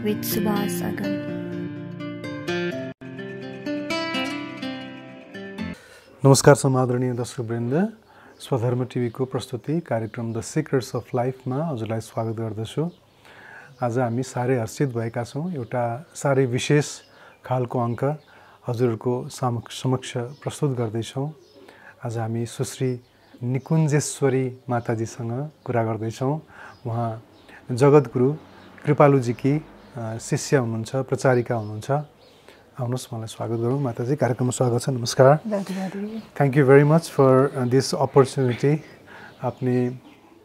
with Subhas Agam. नमस्कार समादरणीय दर्शकवृन्द, स्वधर्म टिभीको प्रस्तुति कार्यक्रम द सिक्रेट्स अफ लाइफमा हजुरलाई स्वागत गर्दछु। आज हामी साह्रै हर्षित भएका छौँ। एउटा साह्रै विशेष खालको अङ्क हजुरहरूको समक्ष प्रस्तुत गर्दैछौँ। आज हामी सुश्री निकुञ्जेश्वरी माताजीसँग कुरा गर्दैछौँ। उहाँ जगद्गुरु कृपालुजीकी शिष्य हुनुहुन्छ, प्रचारिका हुनुहुन्छ। आउनुहोस्, मलाई स्वागत गरौँ। माताजी, कार्यक्रममा स्वागत छ। नमस्कार। Thank you very much for this opportunity. आपने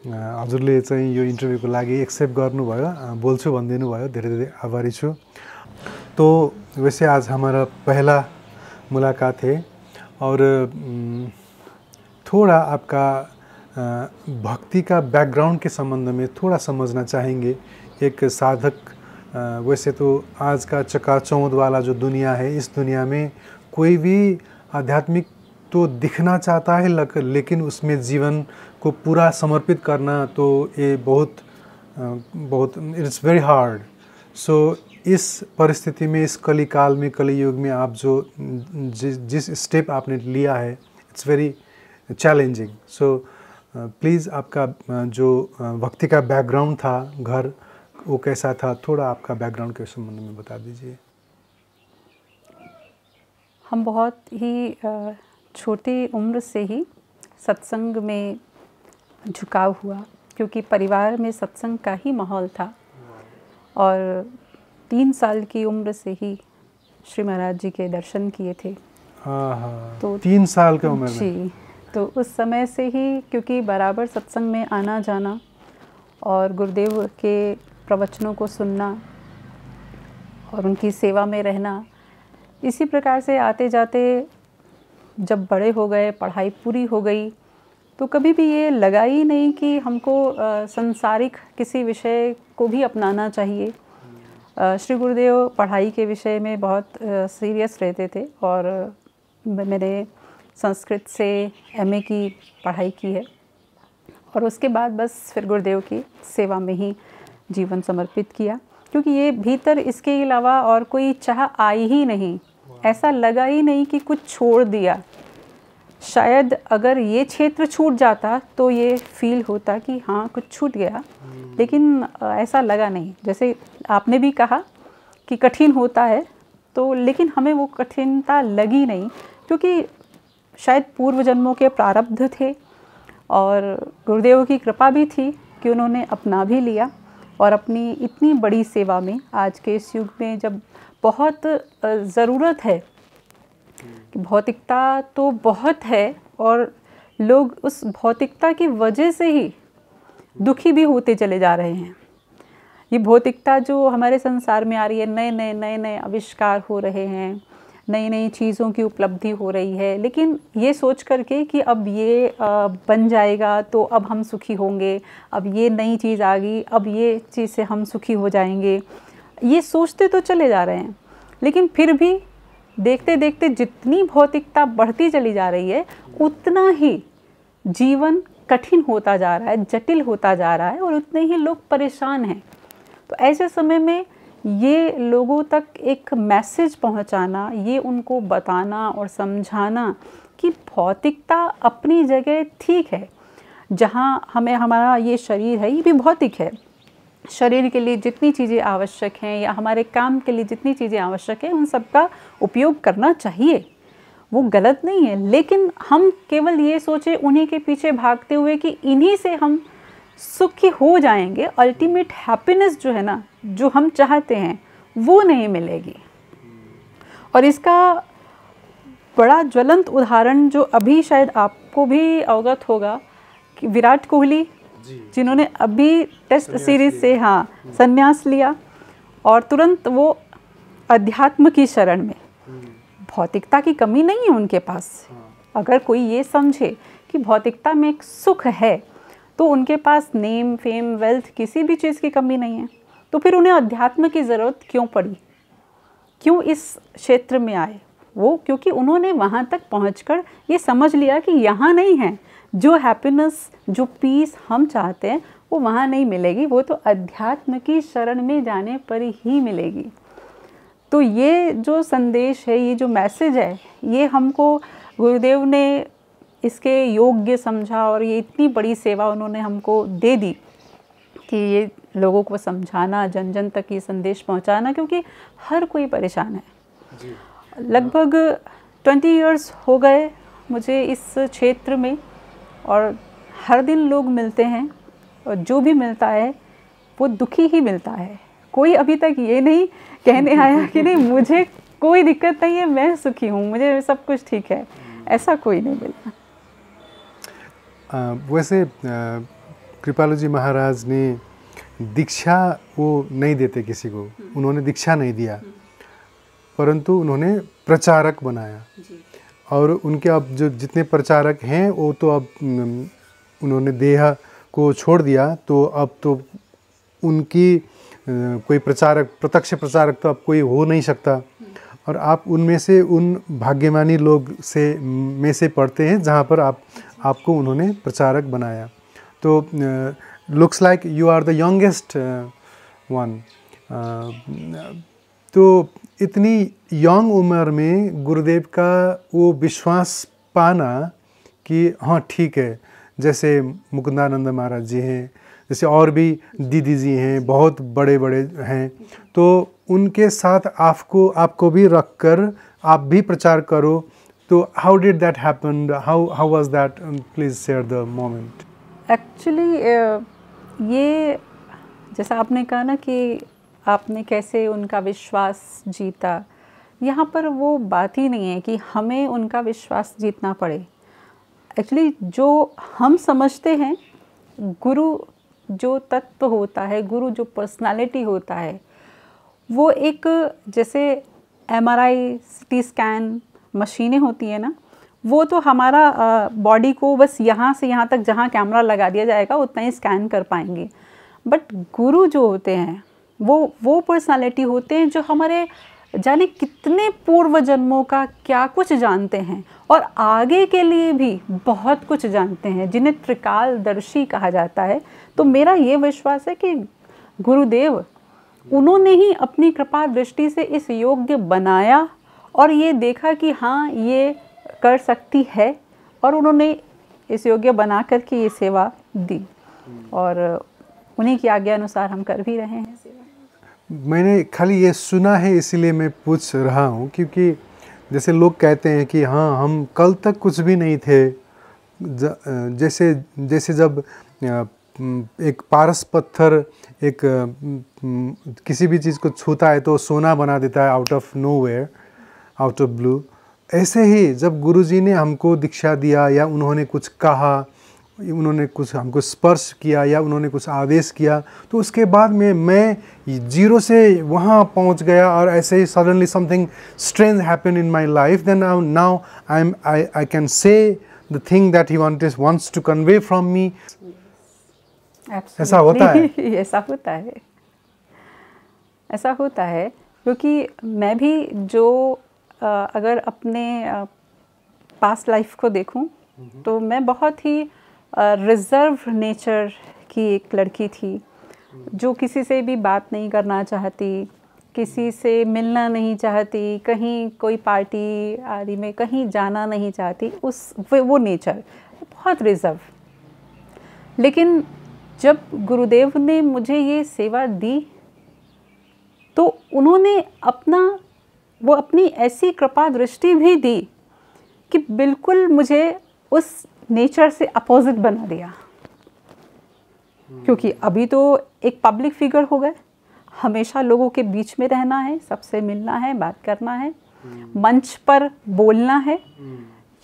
हजुरले चाहिँ यो इन्टरभ्यूको लागि एक्सेप्ट गर्नुभयो, बोल्छु भनिदिनु भयो। धेरै धेरै आभारी छु। तो वैसे आज हमारा पहला मुलाकात है और थोड़ा आपका भक्ति का बैकग्राउंड के संबंध में थोड़ा समझना चाहेंगे। एक साधक, वैसे तो आज का चकाचौंध वाला जो दुनिया है, इस दुनिया में कोई भी आध्यात्मिक तो दिखना चाहता है, लेकिन उसमें जीवन को पूरा समर्पित करना तो ये बहुत इट्स वेरी हार्ड। सो इस परिस्थिति में, इस कली काल में, कली युग में आप जो जिस स्टेप आपने लिया है, it's very challenging. So please आपका जो भक्ति का बैकग्राउंड था, घर, वो कैसा था, थोड़ा आपका बैकग्राउंड के संबंध में बता दीजिए। हम बहुत ही छोटी उम्र से ही सत्संग में झुकाव हुआ, क्योंकि परिवार में सत्संग का ही माहौल था। और 3 साल की उम्र से ही श्री महाराज जी के दर्शन किए थे। तो 3 साल की उम्र में जी, तो उस समय से ही, क्योंकि बराबर सत्संग में आना जाना और गुरुदेव के प्रवचनों को सुनना और उनकी सेवा में रहना, इसी प्रकार से आते जाते जब बड़े हो गए, पढ़ाई पूरी हो गई, तो कभी भी ये लगा ही नहीं कि हमको संसारिक किसी विषय को भी अपनाना चाहिए। श्री गुरुदेव पढ़ाई के विषय में बहुत सीरियस रहते थे और मैंने संस्कृत से एमए की पढ़ाई की है और उसके बाद बस फिर गुरुदेव की सेवा में ही जीवन समर्पित किया, क्योंकि ये भीतर इसके अलावा और कोई चाह आई ही नहीं। ऐसा लगा ही नहीं कि कुछ छोड़ दिया। शायद अगर ये क्षेत्र छूट जाता तो ये फील होता कि हाँ कुछ छूट गया, लेकिन ऐसा लगा नहीं। जैसे आपने भी कहा कि कठिन होता है, तो लेकिन हमें वो कठिनता लगी नहीं, क्योंकि शायद पूर्व जन्मों के प्रारब्ध थे और गुरुदेव की कृपा भी थी कि उन्होंने अपना भी लिया और अपनी इतनी बड़ी सेवा में, आज के इस युग में जब बहुत ज़रूरत है कि भौतिकता तो बहुत है और लोग उस भौतिकता की वजह से ही दुखी भी होते चले जा रहे हैं। ये भौतिकता जो हमारे संसार में आ रही है, नए नए आविष्कार हो रहे हैं, नई नई चीज़ों की उपलब्धि हो रही है, लेकिन ये सोच करके कि अब ये बन जाएगा तो अब हम सुखी होंगे, अब ये नई चीज़ आ गई, अब ये चीज़ से हम सुखी हो जाएंगे, ये सोचते तो चले जा रहे हैं। लेकिन फिर भी देखते देखते जितनी भौतिकता बढ़ती चली जा रही है, उतना ही जीवन कठिन होता जा रहा है, जटिल होता जा रहा है और उतने ही लोग परेशान हैं। तो ऐसे समय में ये लोगों तक एक मैसेज पहुंचाना, ये उनको बताना और समझाना कि भौतिकता अपनी जगह ठीक है। जहाँ हमें हमारा ये शरीर है, ये भी भौतिक है। शरीर के लिए जितनी चीज़ें आवश्यक हैं या हमारे काम के लिए जितनी चीज़ें आवश्यक हैं, उन सब का उपयोग करना चाहिए, वो गलत नहीं है। लेकिन हम केवल ये सोचे उन्हीं के पीछे भागते हुए कि इन्हीं से हम सुखी हो जाएंगे, अल्टीमेट हैप्पीनेस जो है ना, जो हम चाहते हैं, वो नहीं मिलेगी। और इसका बड़ा ज्वलंत उदाहरण जो अभी शायद आपको भी अवगत होगा कि विराट कोहली, जिन्होंने अभी टेस्ट सीरीज से संन्यास लिया और तुरंत वो अध्यात्म की शरण में। भौतिकता की कमी नहीं है उनके पास। अगर कोई ये समझे कि भौतिकता में एक सुख है, तो उनके पास नेम, फेम, वेल्थ, किसी भी चीज़ की कमी नहीं है। तो फिर उन्हें अध्यात्म की ज़रूरत क्यों पड़ी, क्यों इस क्षेत्र में आए वो? क्योंकि उन्होंने वहाँ तक पहुँचकर ये समझ लिया कि यहाँ नहीं है, जो हैप्पीनेस, जो पीस हम चाहते हैं वो वहाँ नहीं मिलेगी, वो तो अध्यात्म की शरण में जाने पर ही मिलेगी। तो ये जो संदेश है, ये जो मैसेज है, ये हमको गुरुदेव ने इसके योग्य समझा और ये इतनी बड़ी सेवा उन्होंने हमको दे दी कि ये लोगों को समझाना, जन जन तक ये संदेश पहुंचाना, क्योंकि हर कोई परेशान है। लगभग 20 इयर्स हो गए मुझे इस क्षेत्र में और हर दिन लोग मिलते हैं और जो भी मिलता है वो दुखी ही मिलता है। कोई अभी तक ये नहीं कहने आया कि नहीं मुझे कोई दिक्कत नहीं है, मैं सुखी हूँ, मुझे सब कुछ ठीक है, ऐसा कोई नहीं मिला। वैसे कृपालु जी महाराज ने दीक्षा वो नहीं देते किसी को, उन्होंने दीक्षा नहीं दिया, परंतु उन्होंने प्रचारक बनाया। और उनके अब जो जितने प्रचारक हैं वो तो अब उन्होंने देह को छोड़ दिया, तो अब तो उनकी कोई प्रचारक, प्रत्यक्ष प्रचारक तो अब कोई हो नहीं सकता। और आप उनमें से, उन भाग्यमानी लोग से में से पढ़ते हैं जहाँ पर आपको उन्होंने प्रचारक बनाया। तो looks like you are the youngest one. तो इतनी यंग उम्र में गुरुदेव का वो विश्वास पाना कि हाँ ठीक है, जैसे मुकुंदानंद महाराज जी हैं, जैसे और भी दीदी जी हैं, बहुत बड़े बड़े हैं, तो उनके साथ आपको भी रख कर आप भी प्रचार करो। तो how did that happen, how was that, please share the moment. Actually ये जैसा आपने कहा ना कि आपने कैसे उनका विश्वास जीता, यहाँ पर वो बात ही नहीं है कि हमें उनका विश्वास जीतना पड़े। एक्चुअली जो हम समझते हैं गुरु जो तत्व होता है, गुरु जो पर्सनालिटी होता है, वो एक जैसे MRI CT स्कैन मशीनें होती हैं ना, वो तो हमारा बॉडी को बस यहाँ से यहाँ तक जहाँ कैमरा लगा दिया जाएगा उतना ही स्कैन कर पाएंगे। बट गुरु जो होते हैं वो पर्सनालिटी होते हैं जो हमारे जाने कितने पूर्व जन्मों का क्या कुछ जानते हैं और आगे के लिए भी बहुत कुछ जानते हैं, जिन्हें त्रिकालदर्शी कहा जाता है। तो मेरा ये विश्वास है कि गुरुदेव उन्होंने ही अपनी कृपा दृष्टि से इस योग्य बनाया और ये देखा कि हाँ ये कर सकती है, और उन्होंने इस योग्य बना कर के ये सेवा दी और उन्हीं की आज्ञा अनुसार हम कर भी रहे हैं सेवा। मैंने खाली ये सुना है इसीलिए मैं पूछ रहा हूँ, क्योंकि जैसे लोग कहते हैं कि हाँ हम कल तक कुछ भी नहीं थे, जैसे जब एक पारस पत्थर एक किसी भी चीज़ को छूता है तो सोना बना देता है out of nowhere, out of blue. ऐसे ही जब गुरुजी ने हमको दीक्षा दिया या उन्होंने कुछ कहा, उन्होंने कुछ हमको स्पर्श किया या उन्होंने कुछ आदेश किया, तो उसके बाद में मैं जीरो से वहाँ पहुँच गया और ऐसे ही suddenly something strange happen in my life. Then now I can say the thing that he wants to convey from me. ऐसा होता है। ऐसा होता है क्योंकि मैं भी जो अगर अपने पास्ट लाइफ को देखूं तो मैं बहुत ही रिजर्व नेचर की एक लड़की थी, जो किसी से भी बात नहीं करना चाहती, किसी से मिलना नहीं चाहती, कहीं कोई पार्टी आदि में कहीं जाना नहीं चाहती, वो नेचर बहुत रिजर्व। लेकिन जब गुरुदेव ने मुझे ये सेवा दी तो उन्होंने अपनी ऐसी कृपा दृष्टि भी दी कि बिल्कुल मुझे उस नेचर से अपोजिट बना दिया। क्योंकि अभी तो एक पब्लिक फिगर हो गए, हमेशा लोगों के बीच में रहना है, सबसे मिलना है, बात करना है, मंच पर बोलना है।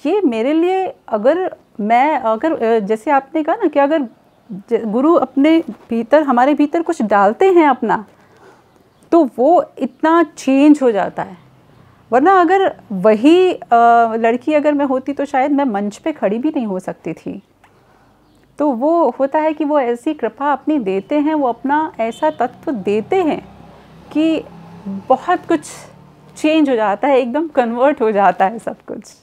ये मेरे लिए अगर जैसे आपने कहा ना कि अगर गुरु अपने भीतर, हमारे भीतर कुछ डालते हैं अपना, तो वो इतना चेंज हो जाता है। वरना अगर वही लड़की अगर मैं होती तो शायद मैं मंच पे खड़ी भी नहीं हो सकती थी। तो वो होता है कि वो ऐसी कृपा अपनी देते हैं, वो अपना ऐसा तत्व देते हैं कि बहुत कुछ चेंज हो जाता है, एकदम कन्वर्ट हो जाता है सब कुछ।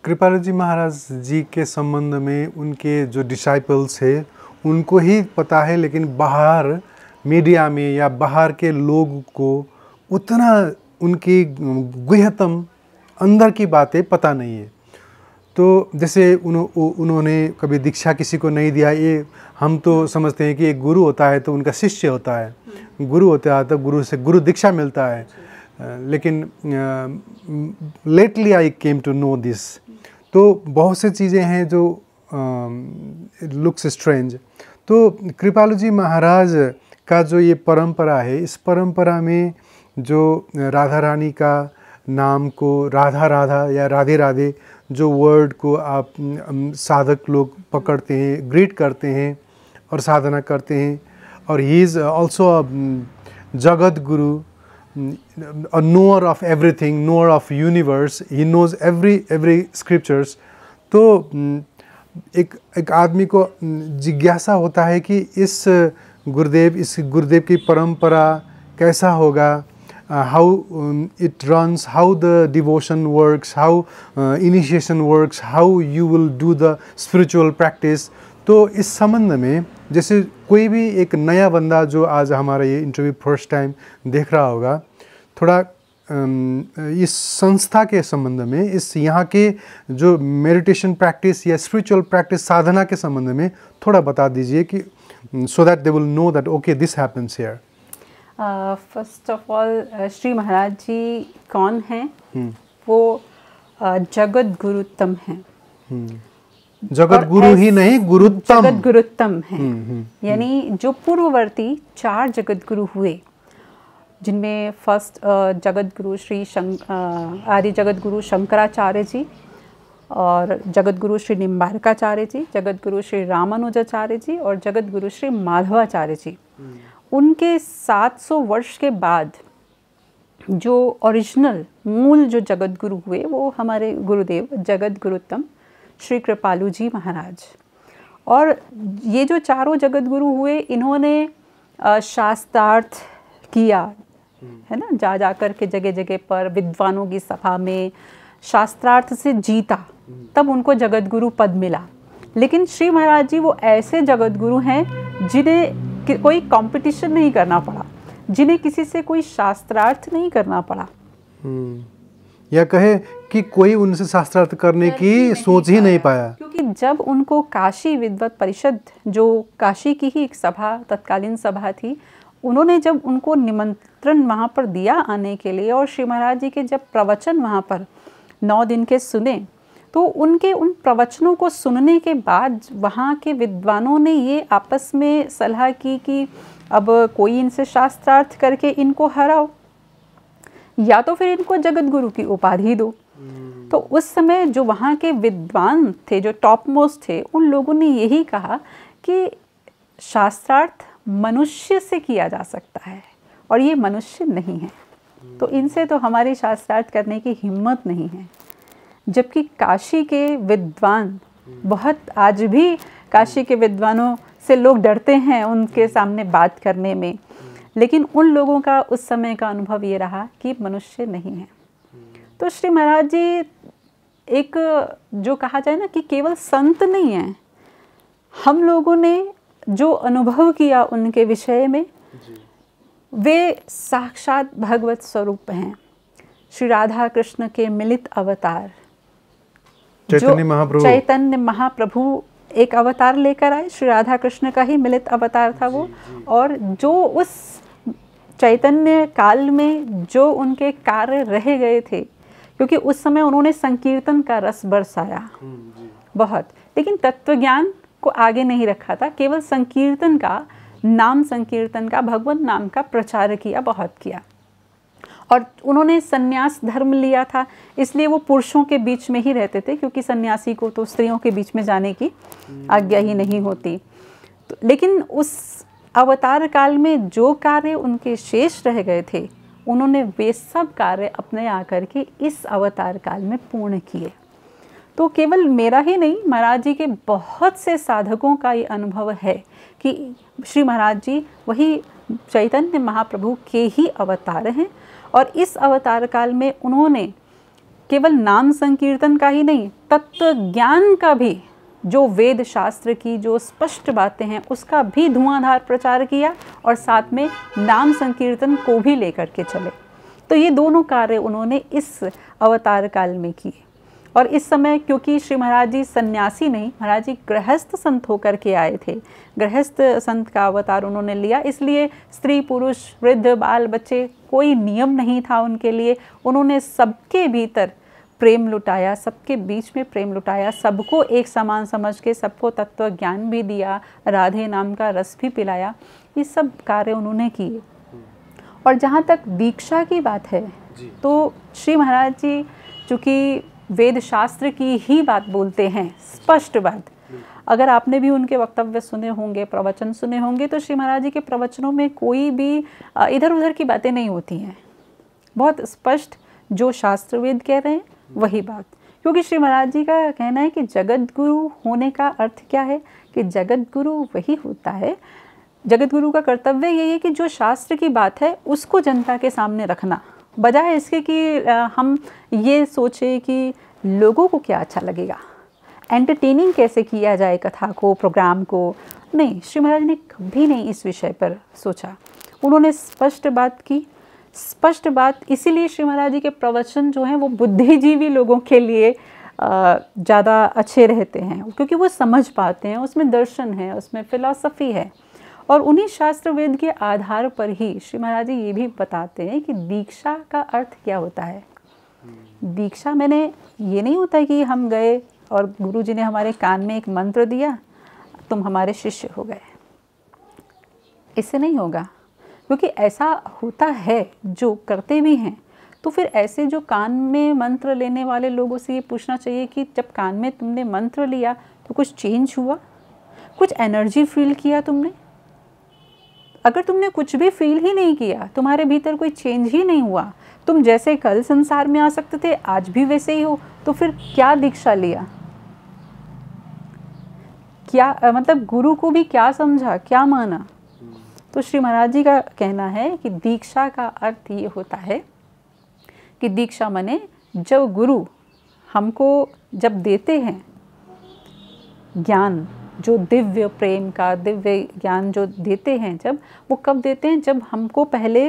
कृपालु जी महाराज जी के संबंध में उनके जो डिसाइपल्स है उनको ही पता है, लेकिन बाहर मीडिया में या बाहर के लोग को उतना उनकी गुह्यतम अंदर की बातें पता नहीं है। तो जैसे उन्होंने कभी दीक्षा किसी को नहीं दिया, ये हम तो समझते हैं कि एक गुरु होता है तो उनका शिष्य होता है, गुरु होता है तो गुरु से गुरु दीक्षा मिलता है। लेकिन lately I came to know this. तो बहुत से चीज़ें हैं जो लुक्स स्ट्रेंज। तो कृपालु जी महाराज का जो ये परंपरा है, इस परंपरा में जो राधा रानी का नाम को राधा राधा या राधे राधे जो वर्ड को आप साधक लोग पकड़ते हैं, ग्रीट करते हैं और साधना करते हैं, और he is also a Jagat Guru, a knower of everything, knower of universe, he knows every scriptures। तो एक आदमी को जिज्ञासा होता है कि इस गुरुदेव की परंपरा कैसा होगा, how it runs, how the devotion works, how initiation works, how you will do the spiritual practice। तो इस संबंध में जैसे कोई भी एक नया बंदा जो आज हमारा ये इंटरव्यू फर्स्ट टाइम देख रहा होगा, थोड़ा इस संस्था के संबंध में, इस यहाँ के जो मेडिटेशन प्रैक्टिस या स्पिरिचुअल प्रैक्टिस साधना के संबंध में थोड़ा बता दीजिए कि so that they will know that okay this happens here. First of all Shri Maharaj ji कौन हैं? वो जगत गुरुत्तम हैं। जगत गुरु ही नहीं, गुरुत्तम, जगत गुरुत्तम हैं। यानी जो पूर्ववर्ती 4 जगत गुरु हुए, जिनमें फर्स्ट जगत गुरु आदि जगत गुरु शंकराचार्य जी, और जगत गुरु श्री निम्बारकाचार्य जी, जगत गुरु श्री रामानुजाचार्य जी और जगत गुरु श्री माधवाचार्य जी। उनके 700 वर्ष के बाद जो ओरिजिनल मूल जो जगत गुरु हुए वो हमारे गुरुदेव जगत गुरुत्तम श्री कृपालु जी महाराज। और ये जो चारों जगत गुरु हुए, इन्होंने शास्त्रार्थ किया है ना, जा कर के जगह जगह पर विद्वानों की सभा में शास्त्रार्थ से जीता, तब उनको जगत गुरु पद मिला। लेकिन श्री महाराज जी वो ऐसे जगत गुरु हैं जिन्हें कोई कंपटीशन नहीं करना पड़ा, जिन्हें किसी से कोई शास्त्रार्थ नहीं करना पड़ा, या कहे कि कोई उनसे शास्त्रार्थ करने की सोच ही नहीं पाया। क्योंकि जब उनको काशी विद्वत परिषद, जो काशी की ही एक सभा, तत्कालीन सभा थी, उन्होंने जब उनको निमंत्रण वहाँ पर दिया आने के लिए, और श्री महाराज जी के जब प्रवचन वहाँ पर 9 दिन के सुने, तो उनके उन प्रवचनों को सुनने के बाद वहाँ के विद्वानों ने ये आपस में सलाह की कि अब कोई इनसे शास्त्रार्थ करके इनको हराओ, या तो फिर इनको जगत गुरु की उपाधि दो। तो उस समय जो वहाँ के विद्वान थे, जो टॉप मोस्ट थे, उन लोगों ने यही कहा कि शास्त्रार्थ मनुष्य से किया जा सकता है और ये मनुष्य नहीं है, तो इनसे तो हमारी शास्त्रार्थ करने की हिम्मत नहीं है। जबकि काशी के विद्वान बहुत, आज भी काशी के विद्वानों से लोग डरते हैं उनके सामने बात करने में, लेकिन उन लोगों का उस समय का अनुभव ये रहा कि मनुष्य नहीं है। तो श्री महाराज जी एक, जो कहा जाए ना कि केवल संत नहीं हैं, हम लोगों ने जो अनुभव किया उनके विषय में, वे साक्षात भगवत स्वरूप हैं, श्री राधा कृष्ण के मिलित अवतार। चैतन्य महाप्रभु एक अवतार लेकर आए, श्री राधा कृष्ण का ही मिलित अवतार था वो। और जो उस चैतन्य काल में जो उनके कार्य रह गए थे, क्योंकि उस समय उन्होंने संकीर्तन का रस बरसाया बहुत, लेकिन तत्व ज्ञान को आगे नहीं रखा था, केवल संकीर्तन का, नाम संकीर्तन का, भगवत नाम का प्रचार किया, बहुत किया। और उन्होंने सन्यास धर्म लिया था, इसलिए वो पुरुषों के बीच में ही रहते थे, क्योंकि सन्यासी को तो स्त्रियों के बीच में जाने की आज्ञा ही नहीं होती। तो लेकिन उस अवतार काल में जो कार्य उनके शेष रह गए थे, उन्होंने वे सब कार्य अपने आकर के इस अवतार काल में पूर्ण किए। तो केवल मेरा ही नहीं, महाराज जी के बहुत से साधकों का ये अनुभव है कि श्री महाराज जी वही चैतन्य महाप्रभु के ही अवतार हैं। और इस अवतार काल में उन्होंने केवल नाम संकीर्तन का ही नहीं, तत्व ज्ञान का भी जो वेद शास्त्र की जो स्पष्ट बातें हैं उसका भी धुआंधार प्रचार किया और साथ में नाम संकीर्तन को भी लेकर के चले। तो ये दोनों कार्य उन्होंने इस अवतार काल में किए। और इस समय क्योंकि श्री महाराज जी सन्यासी नहीं, महाराज जी गृहस्थ संत होकर के आए थे, गृहस्थ संत का अवतार उन्होंने लिया, इसलिए स्त्री पुरुष वृद्ध बाल बच्चे कोई नियम नहीं था उनके लिए। उन्होंने सबके भीतर प्रेम लुटाया, सबके बीच में प्रेम लुटाया, सबको एक समान समझ के सबको तत्व ज्ञान भी दिया, राधे नाम का रस भी पिलाया। ये सब कार्य उन्होंने किए। और जहाँ तक दीक्षा की बात है तो श्री महाराज जी चूँकि वेद शास्त्र की ही बात बोलते हैं, स्पष्ट बात। अगर आपने भी उनके वक्तव्य सुने होंगे, प्रवचन सुने होंगे, तो श्री महाराज जी के प्रवचनों में कोई भी इधर उधर की बातें नहीं होती हैं। बहुत स्पष्ट जो शास्त्र वेद कह रहे हैं वही बात। क्योंकि श्री महाराज जी का कहना है कि जगत गुरु होने का अर्थ क्या है, कि जगत गुरु वही होता है, जगत गुरु का कर्तव्य यही है कि जो शास्त्र की बात है उसको जनता के सामने रखना, बजाय इसके कि हम ये सोचें कि लोगों को क्या अच्छा लगेगा, एंटरटेनिंग कैसे किया जाए कथा को, प्रोग्राम को। नहीं, श्री महाराज ने कभी नहीं इस विषय पर सोचा। उन्होंने स्पष्ट बात की, स्पष्ट बात। इसीलिए श्री महाराज जी के प्रवचन जो हैं वो बुद्धिजीवी लोगों के लिए ज़्यादा अच्छे रहते हैं, क्योंकि वो समझ पाते हैं, उसमें दर्शन है, उसमें फिलॉसफी है। और उन्हीं शास्त्र वेद के आधार पर ही श्री महाराज जी ये भी बताते हैं कि दीक्षा का अर्थ क्या होता है। दीक्षा मैंने ये नहीं होता कि हम गए और गुरु जी ने हमारे कान में एक मंत्र दिया, तुम हमारे शिष्य हो गए। इससे नहीं होगा, क्योंकि ऐसा होता है जो करते भी हैं। तो फिर ऐसे जो कान में मंत्र लेने वाले लोगों से ये पूछना चाहिए कि जब कान में तुमने मंत्र लिया तो कुछ चेंज हुआ, कुछ एनर्जी फील किया तुमने? अगर तुमने कुछ भी फील ही नहीं किया, तुम्हारे भीतर कोई चेंज ही नहीं हुआ, तुम जैसे कल संसार में आ सकते थे आज भी वैसे ही हो, तो फिर क्या दीक्षा लिया? क्या मतलब गुरु को भी क्या समझा, क्या माना? तो श्री महाराज जी का कहना है कि दीक्षा का अर्थ ये होता है कि दीक्षा माने जब गुरु हमको जब देते हैं ज्ञान, जो दिव्य प्रेम का दिव्य ज्ञान जो देते हैं, जब वो कब देते हैं, जब हमको पहले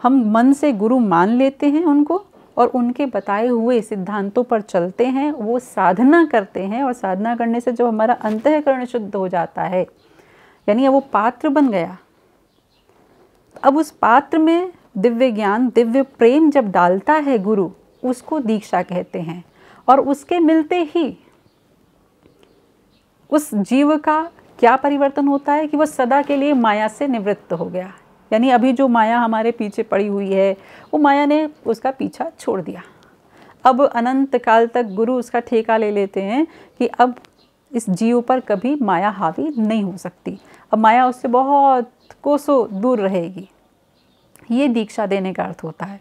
हम मन से गुरु मान लेते हैं उनको और उनके बताए हुए सिद्धांतों पर चलते हैं, वो साधना करते हैं। और साधना करने से जब हमारा अंतःकरण शुद्ध हो जाता है, यानी वो पात्र बन गया, अब उस पात्र में दिव्य ज्ञान दिव्य प्रेम जब डालता है गुरु, उसको दीक्षा कहते हैं। और उसके मिलते ही उस जीव का क्या परिवर्तन होता है कि वह सदा के लिए माया से निवृत्त हो गया। यानी अभी जो माया हमारे पीछे पड़ी हुई है, वो माया ने उसका पीछा छोड़ दिया। अब अनंत काल तक गुरु उसका ठेका ले लेते हैं कि अब इस जीव पर कभी माया हावी नहीं हो सकती, अब माया उससे बहुत कोसों दूर रहेगी। ये दीक्षा देने का अर्थ होता है।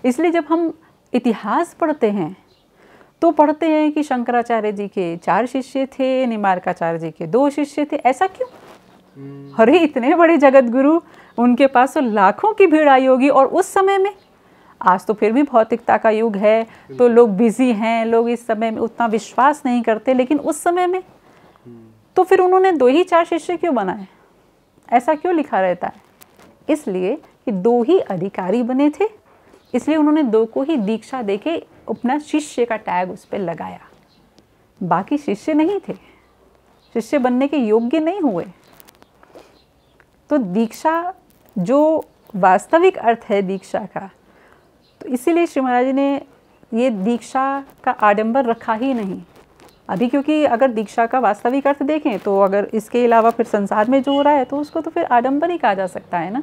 इसलिए जब हम इतिहास पढ़ते हैं तो पढ़ते हैं कि शंकराचार्य जी के 4 शिष्य थे, निम्बार्काचार्य जी के 2 शिष्य थे। ऐसा क्यों? अरे इतने बड़े जगत गुरु, उनके पास तो लाखों की भीड़ आई होगी। और उस समय में, आज तो फिर भी भौतिकता का युग है तो लोग बिजी हैं, लोग इस समय में उतना विश्वास नहीं करते, लेकिन उस समय में तो फिर उन्होंने 2 ही 4 शिष्य क्यों बनाए? ऐसा क्यों लिखा रहता है? इसलिए कि 2 ही अधिकारी बने थे, इसलिए उन्होंने 2 को ही दीक्षा देके अपना शिष्य का टैग उस पर लगाया। बाकी शिष्य नहीं थे, शिष्य बनने के योग्य नहीं हुए। तो दीक्षा जो वास्तविक अर्थ है दीक्षा का, तो इसीलिए श्री महाराज जी ने ये दीक्षा का आडंबर रखा ही नहीं अभी। क्योंकि अगर दीक्षा का वास्तविक अर्थ देखें तो अगर इसके अलावा फिर संसार में जो हो रहा है तो उसको तो फिर आडंबर ही कहा जा सकता है ना।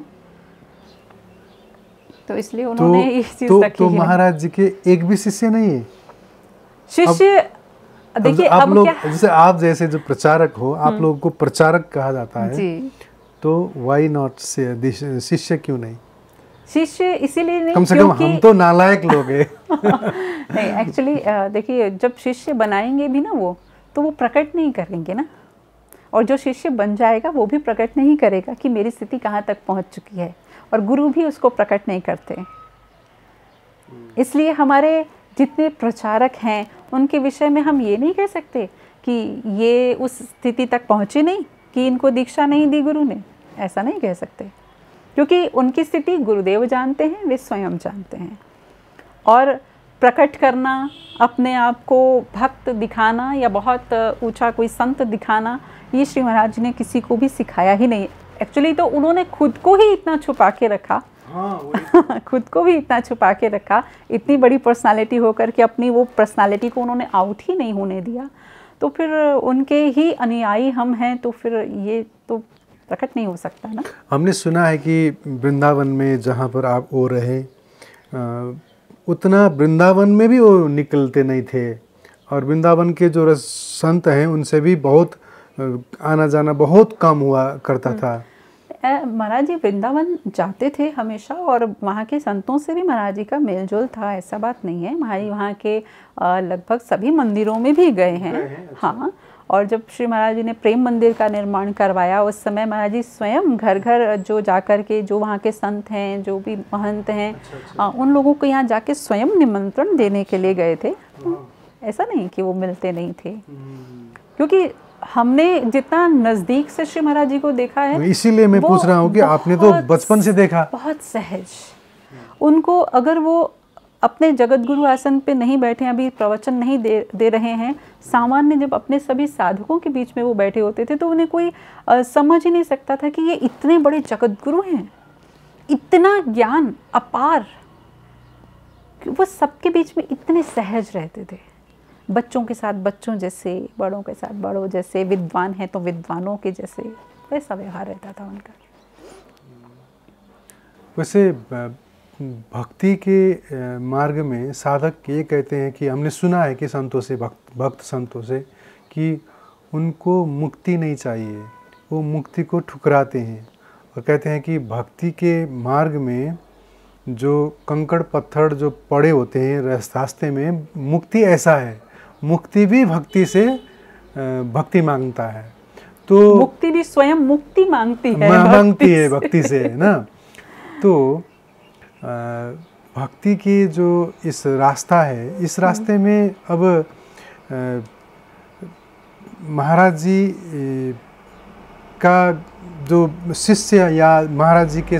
तो इसलिए उन्होंने इस चीज रखी। तो महाराज जी के एक भी शिष्य नहीं है? शिष्य देखिए, आप अब लोग क्या, जैसे आप जैसे जो प्रचारक हो, आप लोगों को प्रचारक कहा जाता है जी। तो व्हाई नॉट शिष्य क्यों नहीं? शिष्य इसीलिए नहीं, कम से कम हम तो नालायक लोग हैं। नहीं, एक्चुअली देखिए, जब शिष्य बनाएंगे भी ना तो वो प्रकट नहीं करेंगे ना। और जो शिष्य बन जाएगा वो भी प्रकट नहीं करेगा कि मेरी स्थिति कहाँ तक पहुँच चुकी है, और गुरु भी उसको प्रकट नहीं करते। इसलिए हमारे जितने प्रचारक हैं उनके विषय में हम ये नहीं कह सकते कि ये उस स्थिति तक पहुँचे नहीं कि इनको दीक्षा नहीं दी गुरु ने, ऐसा नहीं कह सकते, क्योंकि उनकी स्थिति गुरुदेव जानते हैं, वे स्वयं जानते हैं। और प्रकट करना, अपने आप को भक्त दिखाना या बहुत ऊंचा कोई संत दिखाना, ये श्री महाराज ने किसी को भी सिखाया ही नहीं। एक्चुअली तो उन्होंने खुद को ही इतना छुपा के रखा, खुद को भी इतना छुपा के रखा, इतनी बड़ी पर्सनालिटी होकर के अपनी वो पर्सनालिटी को उन्होंने आउट ही नहीं होने दिया। तो फिर उनके ही अनुयायी हम हैं, तो फिर ये तो प्रकट नहीं हो सकता ना। हमने सुना है कि वृंदावन में जहाँ पर आप वो रहे, उतना वृंदावन में भी वो निकलते नहीं थे, और वृंदावन के जो संत हैं उनसे भी बहुत आना जाना बहुत कम हुआ करता था। महाराज जी वृंदावन जाते थे हमेशा, और वहाँ के संतों से भी महाराज जी का मेलजोल था, ऐसा बात नहीं है। महाराज वहाँ के लगभग सभी मंदिरों में भी गए हैं। हाँ, और जब श्री महाराज जी ने प्रेम मंदिर का निर्माण करवाया, उस समय महाराज जी स्वयं घर घर जो जाकर के, जो वहाँ के संत हैं, जो भी महंत हैं, उन लोगों को यहाँ जाके स्वयं निमंत्रण देने के लिए गए थे। ऐसा नहीं कि वो मिलते नहीं थे, क्योंकि हमने जितना नज़दीक से श्री महाराज जी को देखा है, इसीलिए मैं पूछ रहा हूँ कि आपने तो बचपन से देखा। बहुत सहज उनको, अगर वो अपने जगत गुरु आसन पे नहीं बैठे, अभी प्रवचन नहीं दे रहे हैं, सामान्य जब अपने सभी साधकों के बीच में वो बैठे होते थे, तो उन्हें कोई समझ ही नहीं सकता था कि ये इतने बड़े जगत गुरु हैं, इतना ज्ञान अपार, वो सबके बीच में इतने सहज रहते थे। बच्चों के साथ बच्चों जैसे, बड़ों के साथ बड़ों जैसे, विद्वान हैं तो विद्वानों के जैसे, वैसा व्यवहार रहता था उनका। वैसे भक्ति के मार्ग में साधक ये कहते हैं कि हमने सुना है कि संतों से, भक्त संतों से, कि उनको मुक्ति नहीं चाहिए, वो मुक्ति को ठुकराते हैं, और कहते हैं कि भक्ति के मार्ग में जो कंकड़ पत्थर जो पड़े होते हैं रास्ते में, मुक्ति ऐसा है, मुक्ति भी भक्ति से भक्ति मांगता है। तो मुक्ति भी स्वयं मुक्ति मांगती है, मांगती है भक्ति से, है ना। तो भक्ति की जो इस रास्ता है, इस रास्ते में अब महाराज जी का जो शिष्य या महाराज जी के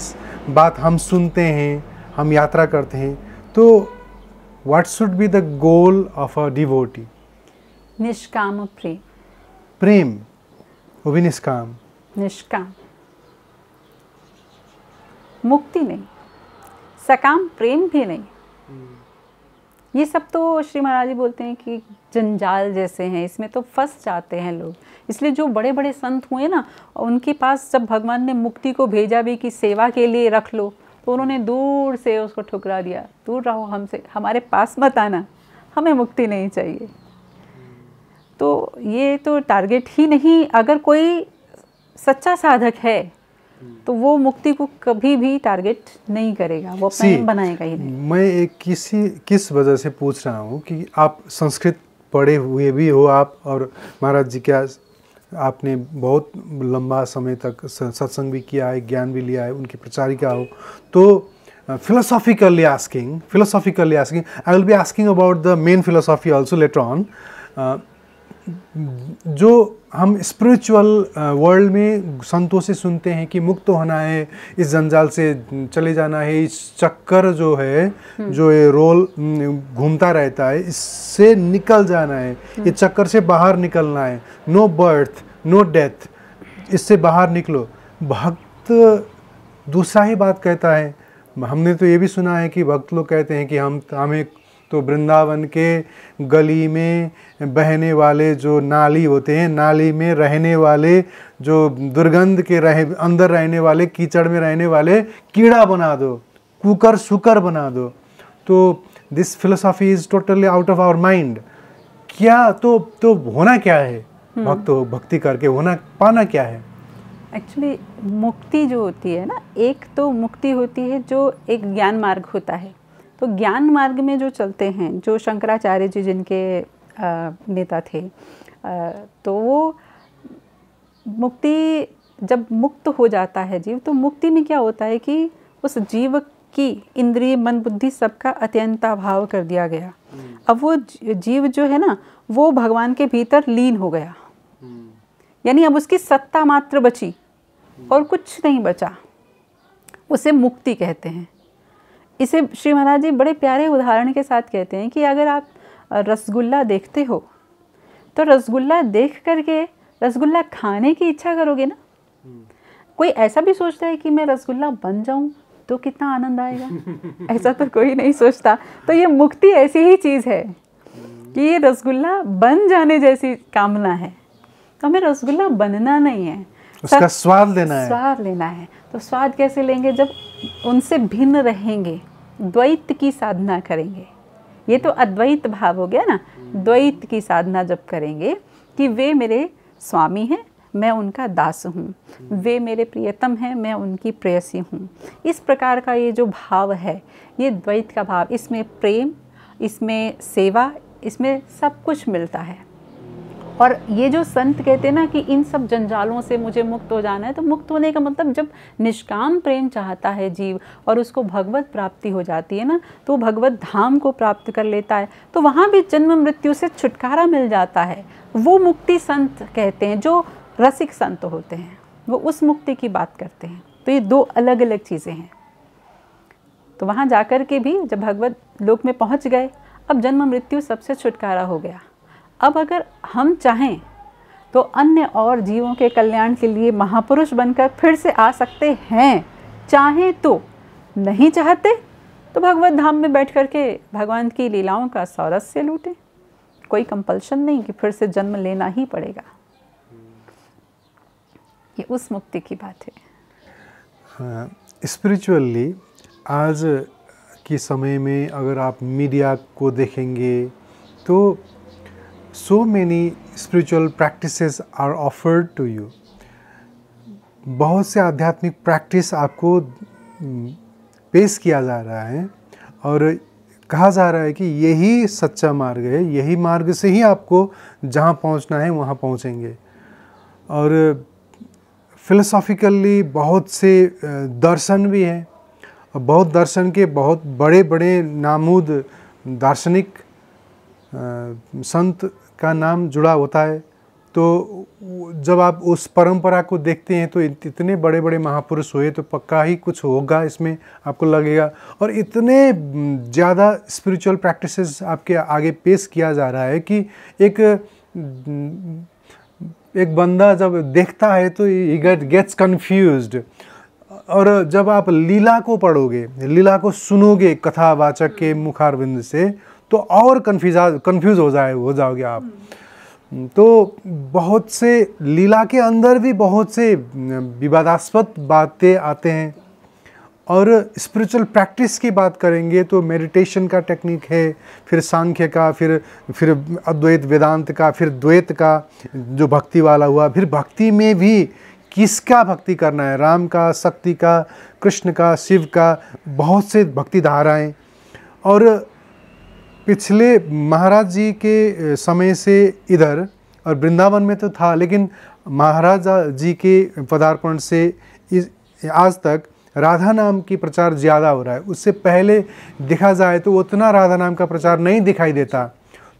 बात हम सुनते हैं, हम यात्रा करते हैं, तो what should be the goal of a devotee? निष्काम प्रेम। प्रेम, वो भी निष्काम। निष्काम, मुक्ति नहीं, सकाम प्रेम भी नहीं। ये सब तो श्री महाराज जी बोलते हैं कि जंजाल जैसे हैं, इसमें तो फंस जाते हैं लोग। इसलिए जो बड़े बड़े संत हुए ना, उनके पास जब भगवान ने मुक्ति को भेजा भी कि सेवा के लिए रख लो, तो उन्होंने दूर से उसको ठुकरा दिया, दूर रहो हमसे, हमारे पास मत आना, हमें मुक्ति नहीं चाहिए। तो ये तो टारगेट ही नहीं। अगर कोई सच्चा साधक है तो वो मुक्ति को कभी भी टारगेट नहीं करेगा, वो अपना एम बनाएगा ही नहीं। मैं एक किस वजह से पूछ रहा हूँ कि आप संस्कृत पढ़े हुए भी हो आप, और महाराज जी क्या आपने बहुत लंबा समय तक सत्संग भी किया है, ज्ञान भी लिया है, उनकी प्रचारिका हो, तो philosophically asking, I will be asking about the main philosophy also later on. जो हम स्पिरिचुअल वर्ल्ड में संतों से सुनते हैं कि मुक्त होना है, इस जंजाल से चले जाना है, इस चक्कर जो है, जो ये रोल घूमता रहता है, इससे निकल जाना है, ये चक्कर से बाहर निकलना है, नो बर्थ नो डेथ, इससे बाहर निकलो। भक्त दूसरा ही बात कहता है। हमने तो ये भी सुना है कि भक्त लोग कहते हैं कि हमें तो वृंदावन के गली में बहने वाले जो नाली होते हैं, नाली में रहने वाले जो दुर्गंध के अंदर रहने वाले, कीचड़ में रहने वाले कीड़ा बना दो, कुकर शुकर बना दो। तो this philosophy is totally out of our mind. क्या तो होना क्या है? भक्ति करके पाना क्या है? एक्चुअली मुक्ति जो होती है ना, एक तो मुक्ति होती है जो एक ज्ञान मार्ग होता है। तो ज्ञान मार्ग में जो चलते हैं, जो शंकराचार्य जी जिनके नेता थे, तो वो मुक्ति जब मुक्त हो जाता है जीव, तो मुक्ति में क्या होता है कि उस जीव कि इंद्रिय मन बुद्धि सबका अत्यंताभाव कर दिया गया। अब वो जीव जो है ना, वो भगवान के भीतर लीन हो गया, यानी अब उसकी सत्ता मात्र बची और कुछ नहीं बचा। उसे मुक्ति कहते हैं। इसे श्री महाराज जी बड़े प्यारे उदाहरण के साथ कहते हैं कि अगर आप रसगुल्ला देखते हो तो रसगुल्ला देख करके रसगुल्ला खाने की इच्छा करोगे ना। कोई ऐसा भी सोचता है कि मैं रसगुल्ला बन जाऊं तो कितना आनंद आएगा? ऐसा तो कोई नहीं सोचता। तो ये मुक्ति ऐसी ही चीज़ है कि ये रसगुल्ला बन जाने जैसी कामना है। तो हमें रसगुल्ला बनना नहीं है, उसका स्वाद लेना है। स्वाद लेना है। तो स्वाद कैसे लेंगे? जब उनसे भिन्न रहेंगे, द्वैत की साधना करेंगे। ये तो अद्वैत भाव हो गया ना। द्वैत की साधना जब करेंगे कि वे मेरे स्वामी हैं, मैं उनका दास हूँ, वे मेरे प्रियतम हैं, मैं उनकी प्रेयसी हूँ। इस प्रकार का ये जो भाव है, ये द्वैत का भाव। इसमें प्रेम, इसमें सेवा, इसमें सब कुछ मिलता है। और ये जो संत कहते हैं ना कि इन सब जंजालों से मुझे मुक्त हो जाना है, तो मुक्त होने का मतलब जब निष्काम प्रेम चाहता है जीव और उसको भगवत प्राप्ति हो जाती है ना, तो भगवत धाम को प्राप्त कर लेता है। तो वहाँ भी जन्म मृत्यु से छुटकारा मिल जाता है। वो मुक्ति संत कहते हैं, जो रसिक संत होते हैं, वो उस मुक्ति की बात करते हैं। तो ये दो अलग अलग चीज़ें हैं। तो वहाँ जाकर के भी जब भगवत लोक में पहुँच गए, अब जन्म मृत्यु सबसे छुटकारा हो गया। अब अगर हम चाहें तो अन्य और जीवों के कल्याण के लिए महापुरुष बनकर फिर से आ सकते हैं, चाहें तो। नहीं चाहते तो भगवत धाम में बैठ कर के भगवान की लीलाओं का सौरस्य लूटें। कोई कंपल्शन नहीं कि फिर से जन्म लेना ही पड़ेगा। ये उस मुक्ति की बात है। स्पिरिचुअली आज के समय में अगर आप मीडिया को देखेंगे तो so many spiritual practices are offered to you. बहुत से आध्यात्मिक प्रैक्टिस आपको पेश किया जा रहा है और कहा जा रहा है कि यही सच्चा मार्ग है, यही मार्ग से ही आपको जहाँ पहुँचना है वहाँ पहुँचेंगे। और फिलोसॉफिकली बहुत से दर्शन भी हैं और बहुत दर्शन के बहुत बड़े बड़े नामूद दार्शनिक संत का नाम जुड़ा होता है। तो जब आप उस परंपरा को देखते हैं तो इतने बड़े बड़े महापुरुष हुए तो पक्का ही कुछ होगा इसमें, आपको लगेगा। और इतने ज़्यादा स्पिरिचुअल प्रैक्टिसेस आपके आगे पेश किया जा रहा है कि एक बंदा जब देखता है तो ही गेट्स कंफ्यूज्ड। और जब आप लीला को पढ़ोगे, लीला को सुनोगे कथावाचक के मुखारविंद से, तो और कंफ्यूज हो जाओगे आप। तो बहुत से लीला के अंदर भी बहुत से विवादास्पद बातें आते हैं। और स्पिरिचुअल प्रैक्टिस की बात करेंगे तो मेडिटेशन का टेक्निक है, फिर सांख्य का, फिर अद्वैत वेदांत का, फिर द्वैत का जो भक्ति वाला हुआ। फिर भक्ति में भी किसका भक्ति करना है, राम का, शक्ति का, कृष्ण का, शिव का, बहुत से भक्ति धाराएं। और पिछले महाराज जी के समय से इधर और वृंदावन में तो था, लेकिन महाराज जी के पदार्पण से आज तक राधा नाम की प्रचार ज़्यादा हो रहा है। उससे पहले देखा जाए तो उतना राधा नाम का प्रचार नहीं दिखाई देता।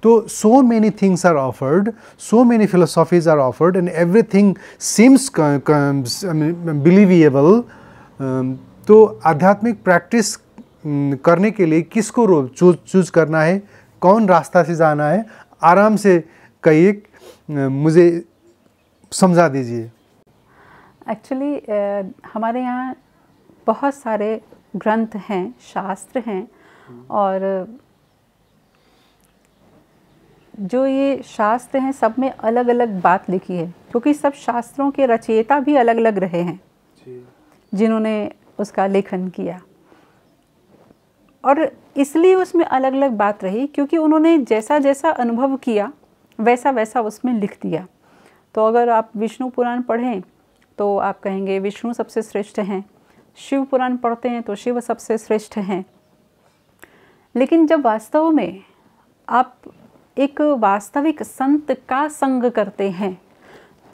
तो so many things are offered, so many philosophies are offered and everything seems believable। तो आध्यात्मिक प्रैक्टिस करने के लिए किसको चूज करना है, कौन रास्ता से जाना है, आराम से कहिए, मुझे समझा दीजिए। एक्चुअली हमारे यहाँ बहुत सारे ग्रंथ हैं, शास्त्र हैं, और जो ये शास्त्र हैं सब में अलग अलग बात लिखी है, क्योंकि सब शास्त्रों के रचयिता भी अलग अलग रहे हैं जिन्होंने उसका लेखन किया। और इसलिए उसमें अलग अलग बात रही क्योंकि उन्होंने जैसा जैसा अनुभव किया वैसा वैसा उसमें लिख दिया। तो अगर आप विष्णु पुराण पढ़ें तो आप कहेंगे विष्णु सबसे श्रेष्ठ हैं, शिव पुराण पढ़ते हैं तो शिव सबसे श्रेष्ठ हैं। लेकिन जब वास्तव में आप एक वास्तविक संत का संग करते हैं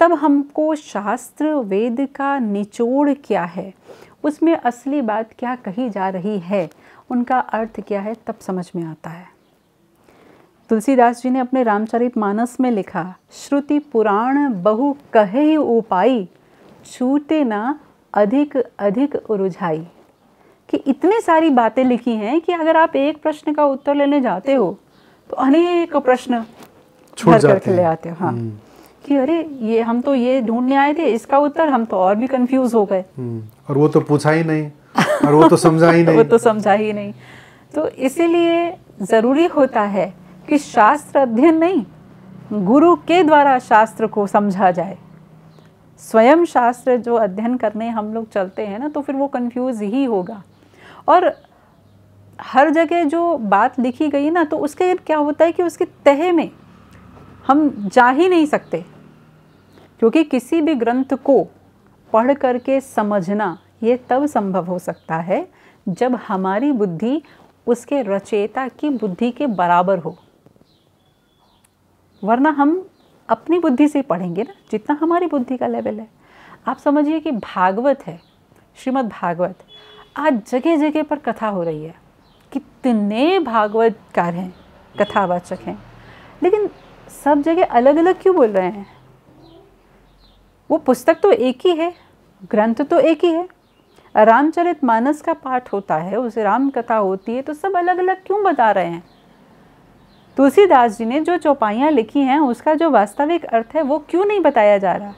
तब हमको शास्त्र वेद का निचोड़ क्या है, उसमें असली बात क्या कही जा रही है, उनका अर्थ क्या है, तब समझ में आता है। तुलसीदास जी ने अपने रामचरितमानस में लिखा, श्रुति पुराण बहु कहे उपाई, छूटे ना अधिक अधिक उरुझाई। कि इतनी सारी बातें लिखी हैं कि अगर आप एक प्रश्न का उत्तर लेने जाते हो तो अनेक प्रश्न भर करके ले आते हो। हाँ, कि अरे ये हम तो ये ढूंढने आए थे, इसका उत्तर हम तो और भी कंफ्यूज हो गए। और वो तो पूछा ही नहीं, और वो तो समझा ही नहीं। वो तो समझा ही नहीं। तो इसीलिए ज़रूरी होता है कि शास्त्र अध्ययन नहीं, गुरु के द्वारा शास्त्र को समझा जाए। स्वयं शास्त्र जो अध्ययन करने हम लोग चलते हैं ना, तो फिर वो कंफ्यूज ही होगा। और हर जगह जो बात लिखी गई ना, तो उसके क्या होता है कि उसके तह में हम जा ही नहीं सकते, क्योंकि किसी भी ग्रंथ को पढ़ करके समझना ये तब संभव हो सकता है जब हमारी बुद्धि उसके रचयिता की बुद्धि के बराबर हो। वरना हम अपनी बुद्धि से पढ़ेंगे ना, जितना हमारी बुद्धि का लेवल है। आप समझिए कि भागवत है, श्रीमद् भागवत, आज जगह जगह पर कथा हो रही है, कितने भागवतकार हैं, कथावाचक हैं, लेकिन सब जगह अलग अलग क्यों बोल रहे हैं? वो पुस्तक तो एक ही है, ग्रंथ तो एक ही है। रामचरितमानस का पाठ होता है, उसे राम कथा होती है, तो सब अलग अलग क्यों बता रहे हैं? तुलसीदास जी ने जो चौपाइयाँ लिखी हैं उसका जो वास्तविक अर्थ है वो क्यों नहीं बताया जा रहा?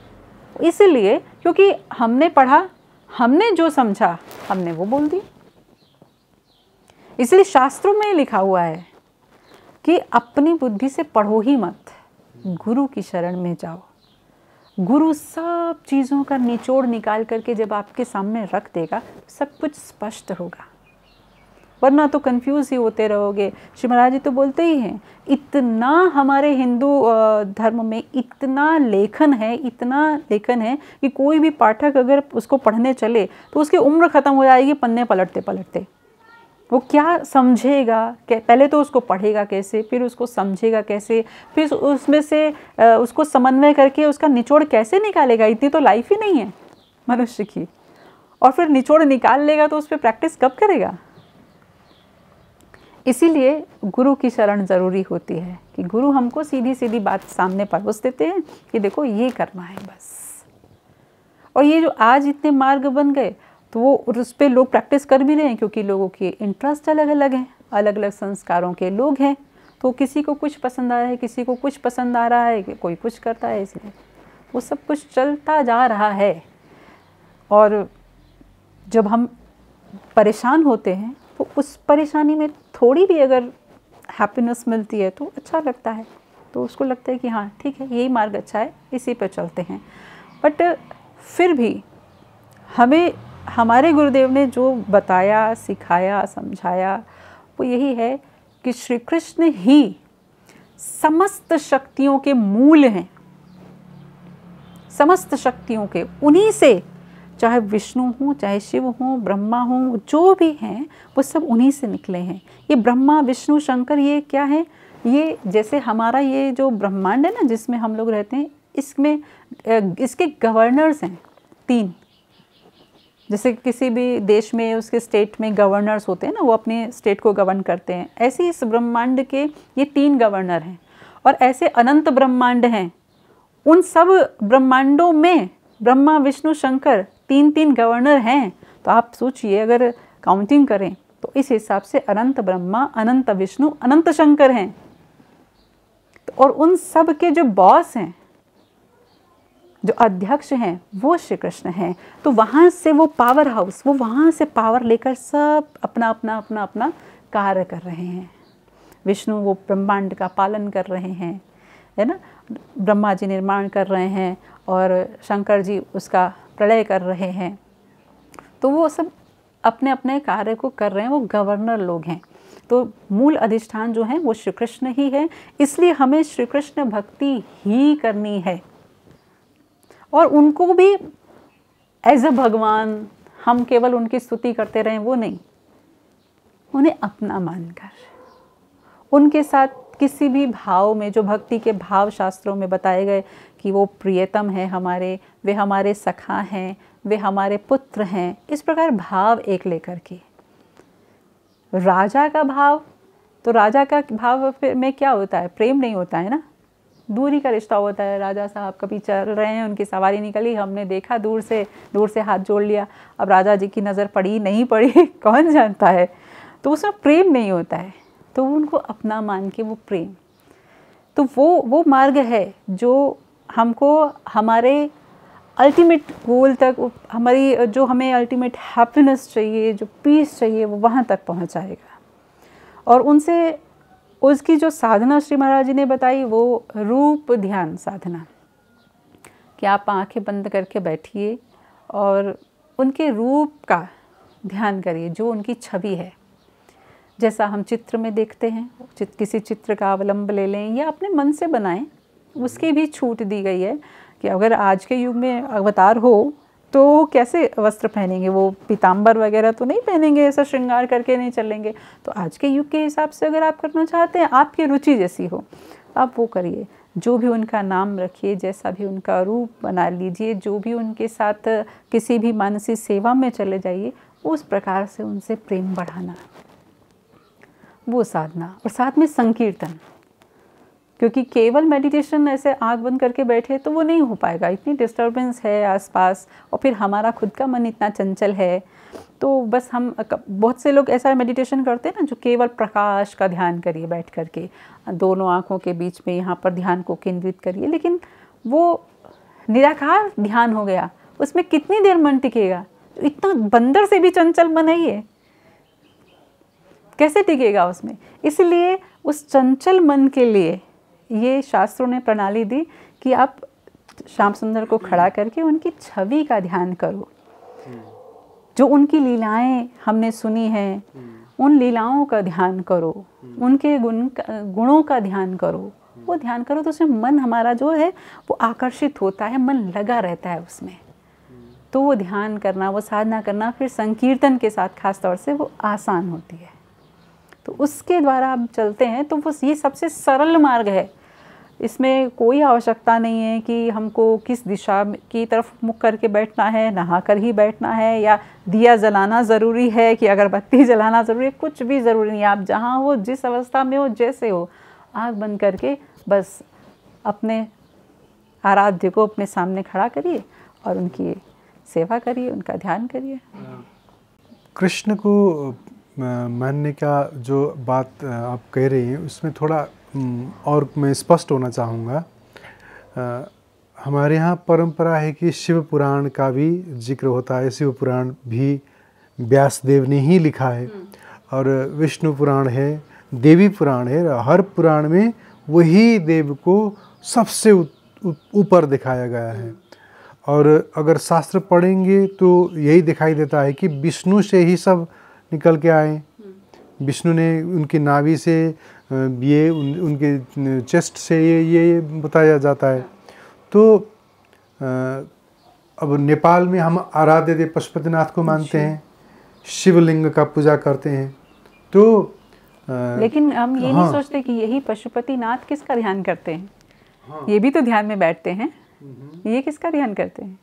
इसलिए क्योंकि हमने पढ़ा, हमने जो समझा, हमने वो बोल दिया। इसलिए शास्त्रों में लिखा हुआ है कि अपनी बुद्धि से पढ़ो ही मत, गुरु की शरण में जाओ। गुरु सब चीज़ों का निचोड़ निकाल करके जब आपके सामने रख देगा, सब कुछ स्पष्ट होगा, वरना तो कंफ्यूज ही होते रहोगे। श्री महाराज जी तो बोलते ही हैं, इतना हमारे हिंदू धर्म में इतना लेखन है, इतना लेखन है कि कोई भी पाठक अगर उसको पढ़ने चले तो उसकी उम्र ख़त्म हो जाएगी पन्ने पलटते पलटते। वो क्या समझेगा, पहले तो उसको पढ़ेगा कैसे, फिर उसको समझेगा कैसे, फिर उसमें से उसको समन्वय करके उसका निचोड़ कैसे निकालेगा? इतनी तो लाइफ ही नहीं है मनुष्य की। और फिर निचोड़ निकाल लेगा तो उस पर प्रैक्टिस कब करेगा? इसीलिए गुरु की शरण ज़रूरी होती है कि गुरु हमको सीधी सीधी बात सामने परोस देते हैं कि देखो ये करना है बस। और ये जो आज इतने मार्ग बन गए, तो वो उस पर लोग प्रैक्टिस कर भी रहे हैं, क्योंकि लोगों के इंटरेस्ट अलग अलग हैं, अलग अलग संस्कारों के लोग हैं। तो किसी को कुछ पसंद आ रहा है, किसी को कुछ पसंद आ रहा है, कोई कुछ करता है, इसलिए वो सब कुछ चलता जा रहा है। और जब हम परेशान होते हैं तो उस परेशानी में थोड़ी भी अगर हैप्पीनेस मिलती है तो अच्छा लगता है, तो उसको लगता है कि हाँ ठीक है, यही मार्ग अच्छा है, इसी पर चलते हैं। बट फिर भी हमें हमारे गुरुदेव ने जो बताया, सिखाया, समझाया, वो यही है कि श्री कृष्ण ही समस्त शक्तियों के मूल हैं। समस्त शक्तियों के, उन्हीं से, चाहे विष्णु हों, चाहे शिव हों, ब्रह्मा हों, जो भी हैं वो सब उन्हीं से निकले हैं। ये ब्रह्मा, विष्णु, शंकर, ये क्या है? ये जैसे हमारा ये जो ब्रह्मांड है ना, जिसमें हम लोग रहते हैं, इसमें इसके गवर्नर्स हैं 3। जैसे किसी भी देश में उसके स्टेट में गवर्नर्स होते हैं ना, वो अपने स्टेट को गवर्न करते हैं, ऐसे इस ब्रह्मांड के ये 3 गवर्नर हैं। और ऐसे अनंत ब्रह्मांड हैं, उन सब ब्रह्मांडों में ब्रह्मा, विष्णु, शंकर 3-3 गवर्नर हैं। तो आप सोचिए, अगर काउंटिंग करें तो इस हिसाब से अनंत ब्रह्मा, अनंत विष्णु, अनंत शंकर हैं। तो और उन सब के जो बॉस हैं, जो अध्यक्ष हैं, वो श्री कृष्ण हैं। तो वहाँ से वो पावर हाउस, वो वहाँ से पावर लेकर सब अपना अपना अपना अपना कार्य कर रहे हैं। विष्णु वो ब्रह्मांड का पालन कर रहे हैं, है ना, ब्रह्मा जी निर्माण कर रहे हैं, और शंकर जी उसका प्रलय कर रहे हैं। तो वो सब अपने अपने कार्य को कर रहे हैं, वो गवर्नर लोग हैं। तो मूल अधिष्ठान जो है वो श्री कृष्ण ही है। इसलिए हमें श्री कृष्ण भक्ति ही करनी है, और उनको भी एज अ भगवान हम केवल उनकी स्तुति करते रहें, वो नहीं, उन्हें अपना मानकर, उनके साथ किसी भी भाव में, जो भक्ति के भाव शास्त्रों में बताए गए कि वो प्रियतम है हमारे, वे हमारे सखा हैं, वे हमारे पुत्र हैं, इस प्रकार भाव एक लेकर के। राजा का भाव, तो राजा का भाव में क्या होता है? प्रेम नहीं होता है ना, दूरी का रिश्ता होता है। राजा साहब कभी चल रहे हैं, उनकी सवारी निकली, हमने देखा दूर से हाथ जोड़ लिया। अब राजा जी की नज़र पड़ी नहीं पड़ी कौन जानता है, तो उसमें प्रेम नहीं होता है, तो उनको अपना मान के वो प्रेम, तो वो मार्ग है जो हमको हमारे अल्टीमेट गोल तक, हमारी जो हमें अल्टीमेट हैप्पीनेस चाहिए, जो पीस चाहिए, वो वहाँ तक पहुँचाएगा। और उनसे उसकी जो साधना श्री महाराज जी ने बताई, वो रूप ध्यान साधना, कि आप आंखें बंद करके बैठिए और उनके रूप का ध्यान करिए, जो उनकी छवि है। जैसा हम चित्र में देखते हैं, किसी चित्र का अवलंब ले लें या अपने मन से बनाएं, उसकी भी छूट दी गई है कि अगर आज के युग में अवतार हो तो कैसे वस्त्र पहनेंगे, वो पीताम्बर वगैरह तो नहीं पहनेंगे, ऐसा श्रृंगार करके नहीं चलेंगे। तो आज के युग के हिसाब से अगर आप करना चाहते हैं, आपकी रुचि जैसी हो, आप वो करिए। जो भी उनका नाम रखिए, जैसा भी उनका रूप बना लीजिए, जो भी उनके साथ किसी भी मानसिक सेवा में चले जाइए, उस प्रकार से उनसे प्रेम बढ़ाना, वो साधना। और साथ में संकीर्तन, क्योंकि केवल मेडिटेशन ऐसे आँख बंद करके बैठे तो वो नहीं हो पाएगा, इतनी डिस्टर्बेंस है आसपास, और फिर हमारा खुद का मन इतना चंचल है। तो बस हम, बहुत से लोग ऐसा मेडिटेशन करते हैं ना, जो केवल प्रकाश का ध्यान करिए, बैठ करके दोनों आँखों के बीच में यहाँ पर ध्यान को केंद्रित करिए, लेकिन वो निराकार ध्यान हो गया, उसमें कितनी देर मन टिकेगा? इतना बंदर से भी चंचल मन है ये, कैसे टिकेगा उसमें? इसलिए उस चंचल मन के लिए ये शास्त्रों ने प्रणाली दी कि आप श्याम सुंदर को खड़ा करके उनकी छवि का ध्यान करो, जो उनकी लीलाएं हमने सुनी हैं, उन लीलाओं का ध्यान करो, उनके गुणों का ध्यान करो, वो ध्यान करो, तो उसमें मन हमारा जो है वो आकर्षित होता है, मन लगा रहता है उसमें। तो वो ध्यान करना, वो साधना करना फिर संकीर्तन के साथ खास तौर से वो आसान होती है। तो उसके द्वारा आप चलते हैं तो वो ये सबसे सरल मार्ग है। इसमें कोई आवश्यकता नहीं है कि हमको किस दिशा की तरफ मुख करके बैठना है, नहा कर ही बैठना है, या दिया जलाना ज़रूरी है, कि अगरबत्ती जलाना ज़रूरी है, कुछ भी ज़रूरी नहीं है। आप जहाँ हो, जिस अवस्था में हो, जैसे हो, आँख बंद करके बस अपने आराध्य को अपने सामने खड़ा करिए और उनकी सेवा करिए, उनका ध्यान करिए। कृष्ण को मानने का जो बात आप कह रही हैं, उसमें थोड़ा और मैं स्पष्ट होना चाहूँगा। हमारे यहाँ परंपरा है कि शिव पुराण का भी जिक्र होता है। शिव पुराण भी व्यास देव ने ही लिखा है, और विष्णु पुराण है, देवी पुराण है। हर पुराण में वही देव को सबसे ऊपर दिखाया गया है। और अगर शास्त्र पढ़ेंगे तो यही दिखाई देता है कि विष्णु से ही सब निकल के आए। विष्णु ने उनकी नाभि से ये उनके चेस्ट से ये बताया जाता है। तो अब नेपाल में हम आराध्य देव पशुपतिनाथ को मानते हैं, शिवलिंग का पूजा करते हैं। तो लेकिन हम ये नहीं सोचते कि यही पशुपतिनाथ किसका ध्यान करते हैं। ये भी तो ध्यान में बैठते हैं। ये किसका ध्यान करते हैं?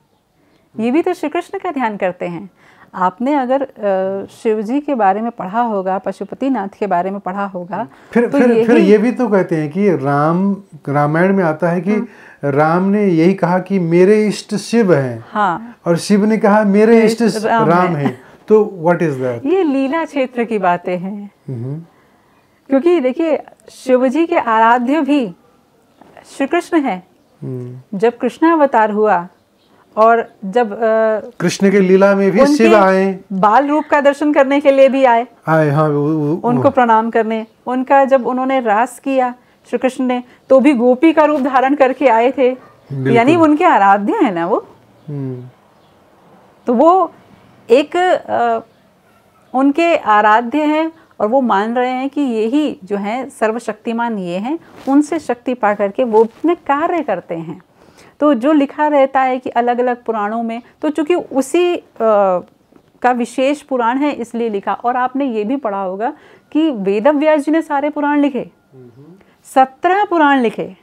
ये भी तो श्री कृष्ण का ध्यान करते हैं। आपने अगर शिव जी के बारे में पढ़ा होगा, पशुपतिनाथ के बारे में पढ़ा होगा, फिर ये भी तो कहते हैं कि रामायण में आता है कि राम ने यही कहा कि मेरे इष्ट शिव हैं। हाँ, और शिव ने कहा मेरे इष्ट राम हैं। तो व्हाट इज दैट? ये लीला क्षेत्र की बातें हैं। क्योंकि देखिए, शिव जी के आराध्य भी श्री कृष्ण है। जब कृष्णावतार हुआ और जब कृष्ण के लीला में भी शिव आए, बाल रूप का दर्शन करने के लिए भी आए। हाँ, उनको प्रणाम करने। उनका जब उन्होंने रास किया श्री कृष्ण ने, तो भी गोपी का रूप धारण करके आए थे। यानी उनके आराध्य है ना वो। तो वो एक उनके आराध्य हैं, और वो मान रहे हैं कि यही जो है सर्वशक्तिमान ये हैं, उनसे शक्ति पा करके वो अपने कार्य करते हैं। तो जो लिखा रहता है कि अलग अलग पुराणों में, तो चूंकि उसी का विशेष पुराण है इसलिए लिखा। और आपने ये भी पढ़ा होगा कि वेदव्यास जी ने सारे पुराण लिखे, 17 पुराण लिखे,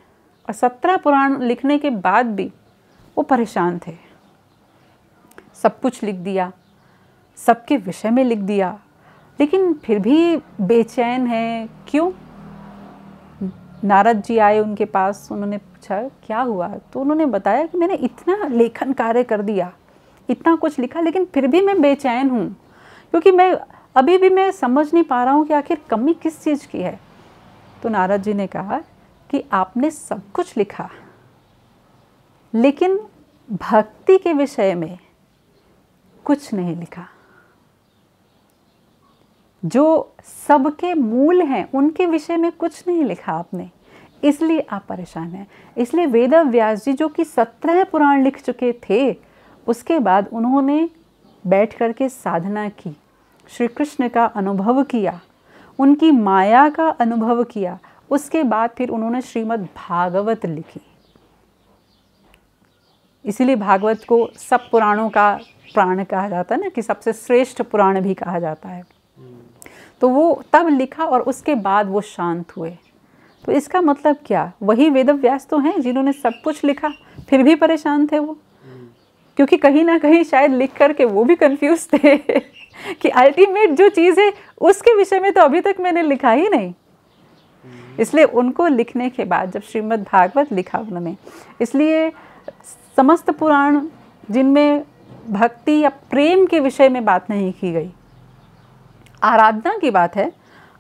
और 17 पुराण लिखने के बाद भी वो परेशान थे। सब कुछ लिख दिया, सबके विषय में लिख दिया, लेकिन फिर भी बेचैन है। क्यों? नारद जी आए उनके पास, उन्होंने पूछा क्या हुआ, तो उन्होंने बताया कि मैंने इतना लेखन कार्य कर दिया, इतना कुछ लिखा, लेकिन फिर भी मैं बेचैन हूँ, क्योंकि मैं समझ नहीं पा रहा हूँ कि आखिर कमी किस चीज़ की है। तो नारद जी ने कहा कि आपने सब कुछ लिखा, लेकिन भक्ति के विषय में कुछ नहीं लिखा। जो सबके मूल हैं उनके विषय में कुछ नहीं लिखा आपने, इसलिए आप परेशान हैं। इसलिए वेद व्यास जी जो कि 17 पुराण लिख चुके थे, उसके बाद उन्होंने बैठ कर के साधना की, श्री कृष्ण का अनुभव किया, उनकी माया का अनुभव किया, उसके बाद फिर उन्होंने श्रीमद् भागवत लिखी। इसीलिए भागवत को सब पुराणों का प्राण कहा जाता है ना, कि सबसे श्रेष्ठ पुराण भी कहा जाता है। तो वो तब लिखा और उसके बाद वो शांत हुए। तो इसका मतलब क्या? वही वेद व्यास तो हैं जिन्होंने सब कुछ लिखा, फिर भी परेशान थे वो, क्योंकि कहीं ना कहीं शायद लिख करके वो भी कंफ्यूज थे कि अल्टीमेट जो चीज़ है उसके विषय में तो अभी तक मैंने लिखा ही नहीं। इसलिए उनको लिखने के बाद जब श्रीमद् भागवत लिखा उन्होंने, इसलिए समस्त पुराण जिनमें भक्ति या प्रेम के विषय में बात नहीं की गई, आराधना की बात है,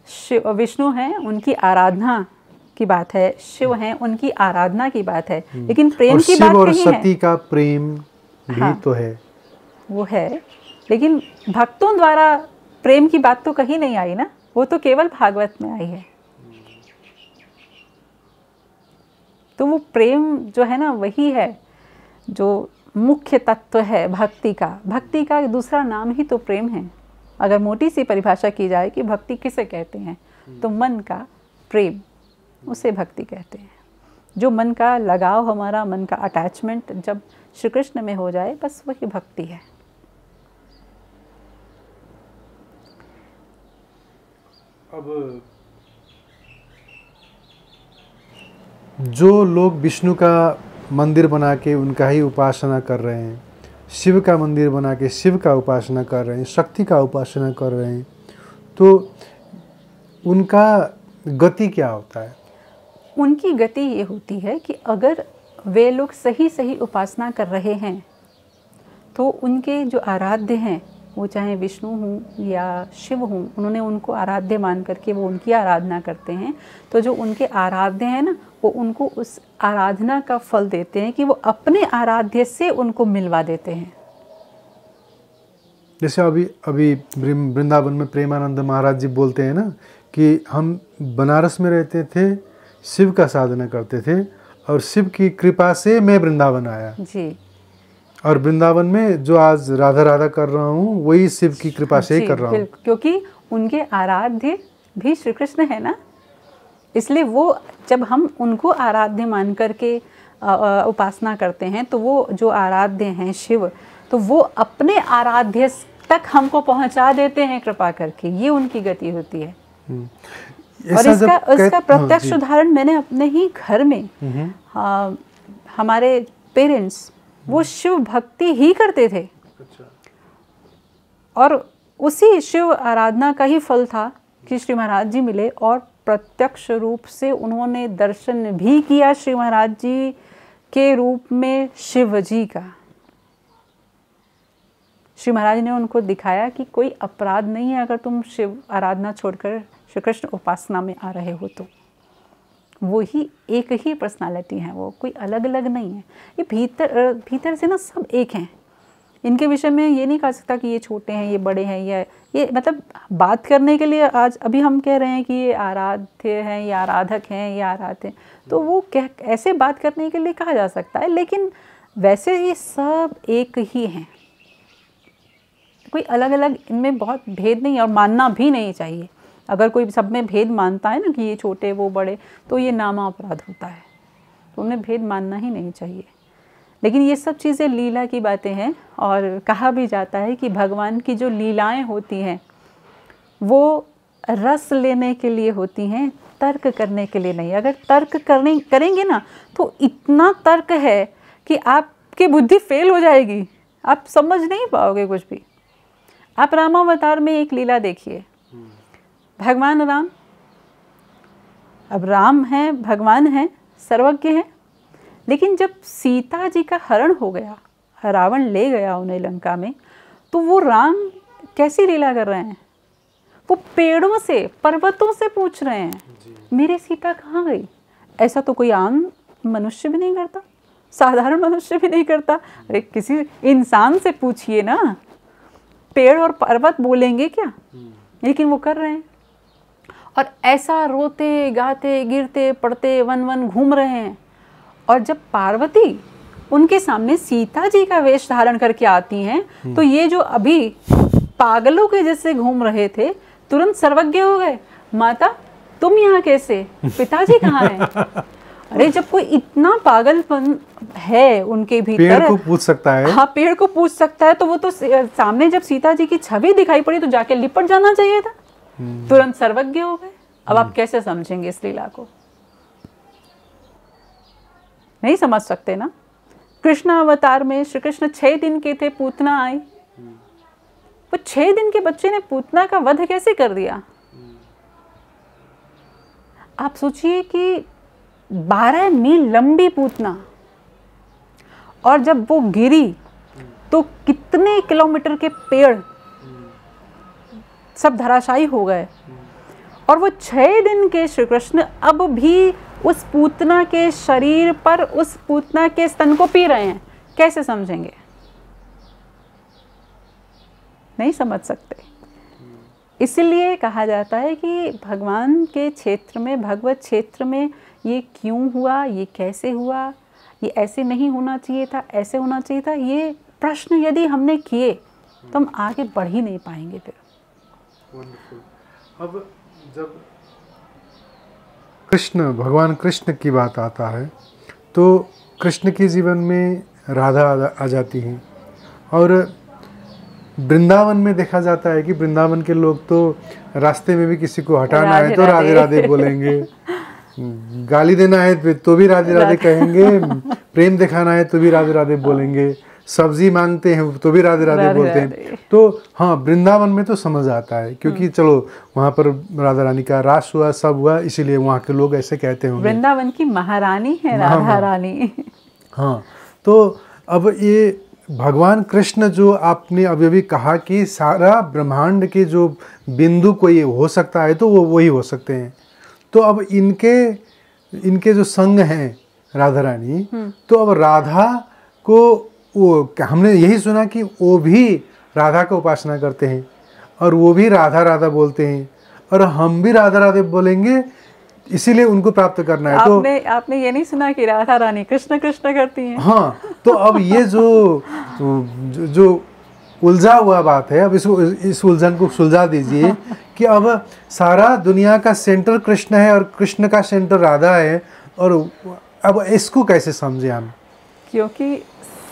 शिव विष्णु हैं उनकी आराधना की बात है, शिव हैं उनकी आराधना की बात है, लेकिन प्रेम की बात और नहीं है। सती का प्रेम भी तो है, वो है, लेकिन भक्तों द्वारा प्रेम की बात तो कहीं नहीं आई ना, वो तो केवल भागवत में आई है। तो वो प्रेम जो है ना, वही है जो मुख्य तत्व है भक्ति का। भक्ति का दूसरा नाम ही तो प्रेम है। अगर मोटी सी परिभाषा की जाए कि भक्ति किसे कहते हैं, तो मन का प्रेम, उसे भक्ति कहते हैं। जो मन का लगाव, हमारा मन का अटैचमेंट जब श्री कृष्ण में हो जाए, बस वही भक्ति है। अब जो लोग विष्णु का मंदिर बना के उनका ही उपासना कर रहे हैं, शिव का मंदिर बना के शिव का उपासना कर रहे हैं, शक्ति का उपासना कर रहे हैं, तो उनका गति क्या होता है? उनकी गति ये होती है कि अगर वे लोग सही सही उपासना कर रहे हैं, तो उनके जो आराध्य हैं, वो चाहे विष्णु हों या शिव हों, उन्होंने उनको आराध्य मान करके वो उनकी आराधना करते हैं। तो जो उनके आराध्य हैं ना, वो उनको उस आराधना का फल देते हैं कि वो अपने आराध्य से उनको मिलवा देते हैं। जैसे अभी वृंदावन में प्रेमानंद महाराज जी बोलते हैं ना कि हम बनारस में रहते थे, शिव का साधना करते थे, और शिव की कृपा से मैं वृंदावन आया जी, और वृंदावन में जो आज राधा राधा कर रहा हूँ वही शिव की कृपा से ही कर रहा हूँ, क्योंकि उनके आराध्य भी श्री कृष्ण है ना। इसलिए वो जब हम उनको आराध्य मान करके उपासना करते हैं, तो वो जो आराध्य हैं शिव, तो वो अपने आराध्य तक हमको पहुंचा देते हैं कृपा करके। ये उनकी गति होती है। और इसका प्रत्यक्ष उदाहरण मैंने अपने ही घर में, हमारे पेरेंट्स वो शिव भक्ति ही करते थे, और उसी शिव आराधना का ही फल था कि श्री महाराज जी मिले, और प्रत्यक्ष रूप से उन्होंने दर्शन भी किया श्री महाराज जी के रूप में शिव जी का। श्री महाराज ने उनको दिखाया कि कोई अपराध नहीं है अगर तुम शिव आराधना छोड़कर श्री कृष्ण उपासना में आ रहे हो, तो वो ही एक ही पर्सनालिटी है, वो कोई अलग अलग नहीं है। ये भीतर से ना सब एक हैं। इनके विषय में ये नहीं कह सकता कि ये छोटे हैं, ये बड़े हैं, या ये मतलब बात करने के लिए आज अभी हम कह रहे हैं कि ये आराध्य हैं, ये आराधक हैं, ये आराध्य हैं, तो वो ऐसे बात करने के लिए कहा जा सकता है, लेकिन वैसे ये सब एक ही हैं। कोई अलग अलग इनमें बहुत भेद नहीं, और मानना भी नहीं चाहिए। अगर कोई सब में भेद मानता है ना कि ये छोटे वो बड़े, तो ये नामा अपराध होता है, तो उन्हें भेद मानना ही नहीं चाहिए। लेकिन ये सब चीज़ें लीला की बातें हैं, और कहा भी जाता है कि भगवान की जो लीलाएं होती हैं वो रस लेने के लिए होती हैं, तर्क करने के लिए नहीं। अगर तर्क करेंगे ना तो इतना तर्क है कि आपकी बुद्धि फेल हो जाएगी, आप समझ नहीं पाओगे कुछ भी। आप रामावतार में एक लीला देखिए, भगवान राम, अब राम हैं, भगवान हैं, सर्वज्ञ हैं, लेकिन जब सीता जी का हरण हो गया, रावण ले गया उन्हें लंका में, तो वो राम कैसी लीला कर रहे हैं? वो पेड़ों से, पर्वतों से पूछ रहे हैं मेरी सीता कहाँ गई। ऐसा तो कोई आम मनुष्य भी नहीं करता, साधारण मनुष्य भी नहीं करता। अरे किसी इंसान से पूछिए ना, पेड़ और पर्वत बोलेंगे क्या? लेकिन वो कर रहे हैं। और ऐसा रोते गाते गिरते पड़ते वन वन घूम रहे हैं। और जब पार्वती उनके सामने सीता जी का वेश धारण करके आती हैं, तो ये जो अभी पागलों के जैसे घूम रहे थे तुरंत सर्वज्ञ हो गए। माता तुम यहाँ कैसे, पिताजी कहाँ हैं? अरे जब कोई इतना पागलपन है उनके भीतर, पेड़ को पूछ सकता है। हाँ, पेड़ को पूछ सकता है, तो वो तो सामने जब सीता जी की छवि दिखाई पड़ी तो जाके लिपट जाना चाहिए था। तुरंत सर्वज्ञ हो गए। अब आप कैसे समझेंगे इस लीला को? नहीं समझ सकते ना। कृष्ण अवतार में श्री कृष्ण 6 दिन के थे, पूतना आई। वो 6 दिन के बच्चे ने पूतना का वध कैसे कर दिया? आप सोचिए कि 12 मील लंबी पूतना, और जब वो गिरी तो कितने किलोमीटर के पेड़ सब धराशायी हो गए। और वो 6 दिन के श्री कृष्ण अब भी उस पूतना के शरीर पर, उस पूतना के स्तन को पी रहे हैं। कैसे समझेंगे? नहीं समझ सकते। इसलिए कहा जाता है कि भगवान के क्षेत्र में, भगवत क्षेत्र में ये क्यों हुआ, ये कैसे हुआ, ये ऐसे नहीं होना चाहिए था, ऐसे होना चाहिए था, ये प्रश्न यदि हमने किए तो हम आगे बढ़ ही नहीं पाएंगे फिर। अब जब कृष्ण, भगवान कृष्ण की बात आता है तो कृष्ण के जीवन में राधा आ जाती हैं। और वृंदावन में देखा जाता है कि वृंदावन के लोग तो रास्ते में भी किसी को हटाना है तो राधे राधे बोलेंगे, गाली देना है तो भी राधे राधे कहेंगे, प्रेम दिखाना है तो भी राधे राधे बोलेंगे, सब्जी मांगते हैं तो भी राधे राधे बोलते हैं। तो हाँ, वृंदावन में तो समझ आता है, क्योंकि चलो वहाँ पर राधा रानी का रास हुआ, सब हुआ, इसीलिए वहाँ के लोग ऐसे कहते होंगे। वृंदावन की महारानी है राधा रानी। हाँ, तो अब ये भगवान कृष्ण जो आपने अभी कहा कि सारा ब्रह्मांड के जो बिंदु कोई हो सकता है तो वो वही हो सकते हैं। तो अब इनके जो संग हैं राधा रानी, तो अब राधा को वो, हमने यही सुना कि वो भी राधा का उपासना करते हैं और वो भी राधा राधा बोलते हैं, और हम भी राधा राधे बोलेंगे, इसीलिए उनको प्राप्त करना है। तो आपने ये नहीं सुना कि राधा रानी कृष्ण कृष्ण करती हैं? हाँ, तो अब ये जो उलझा हुआ बात है, अब इस उलझन को सुलझा दीजिए कि अब सारा दुनिया का सेंटर कृष्ण है और कृष्ण का सेंटर राधा है, और अब इसको कैसे समझे हम? क्योंकि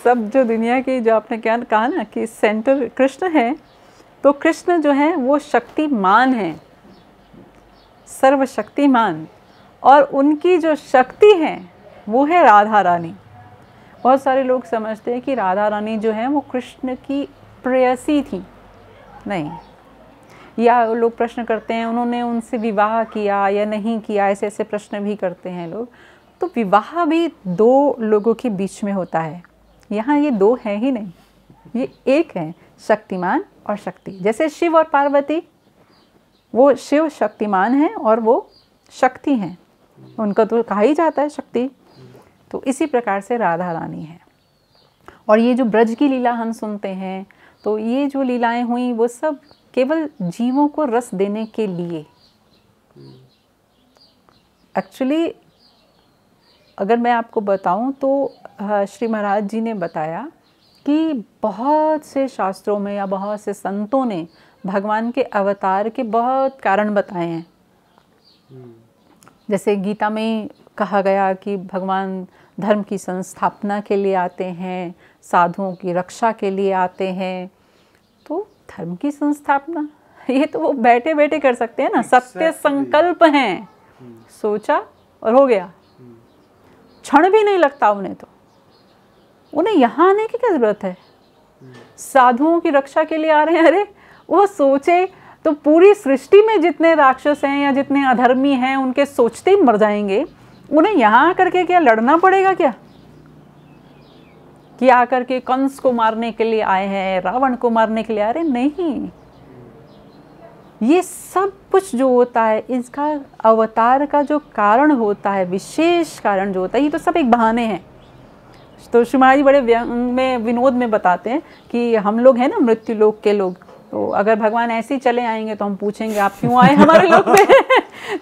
सब जो दुनिया की, जो आपने क्या कहा ना कि सेंटर कृष्ण है, तो कृष्ण जो है वो शक्तिमान है, सर्वशक्तिमान, और उनकी जो शक्ति है वो है राधा रानी। बहुत सारे लोग समझते हैं कि राधा रानी जो है वो कृष्ण की प्रेयसी थी। नहीं, या लोग प्रश्न करते हैं उन्होंने उनसे विवाह किया या नहीं किया, ऐसे ऐसे प्रश्न भी करते हैं लोग। तो विवाह भी 2 लोगों के बीच में होता है। यहाँ ये 2 है ही नहीं, ये एक है, शक्तिमान और शक्ति। जैसे शिव और पार्वती, वो शिव शक्तिमान है और वो शक्ति हैं, उनका तो कहा ही जाता है शक्ति। तो इसी प्रकार से राधा रानी है। और ये जो ब्रज की लीला हम सुनते हैं, तो ये जो लीलाएं हुई वो सब केवल जीवों को रस देने के लिए। एक्चुअली अगर मैं आपको बताऊं तो श्री महाराज जी ने बताया कि बहुत से शास्त्रों में या बहुत से संतों ने भगवान के अवतार के बहुत कारण बताए हैं। जैसे गीता में कहा गया कि भगवान धर्म की संस्थापना के लिए आते हैं, साधुओं की रक्षा के लिए आते हैं। तो धर्म की संस्थापना ये तो वो बैठे बैठे कर सकते हैं ना, सत्य संकल्प हैं। सोचा और हो गया, क्षण भी नहीं लगता उन्हें। तो उन्हें यहाँ आने की क्या जरूरत है? साधुओं की रक्षा के लिए आ रहे हैं। अरे वो सोचे तो पूरी सृष्टि में जितने राक्षस हैं या जितने अधर्मी हैं उनके सोचते ही मर जाएंगे। उन्हें यहाँ आकर के क्या लड़ना पड़ेगा क्या कि आकर के कंस को मारने के लिए आए हैं, रावण को मारने के लिए आ रहे? नहीं, ये सब कुछ जो होता है इसका अवतार का जो कारण होता है, विशेष कारण जो होता है, ये तो सब एक बहाने हैं। तो श्री महाराज बड़े व्यंग में विनोद में बताते हैं कि हम लोग हैं ना मृत्यु लोक के लोग, तो अगर भगवान ऐसे ही चले आएंगे तो हम पूछेंगे आप क्यों आए हमारे लोक में?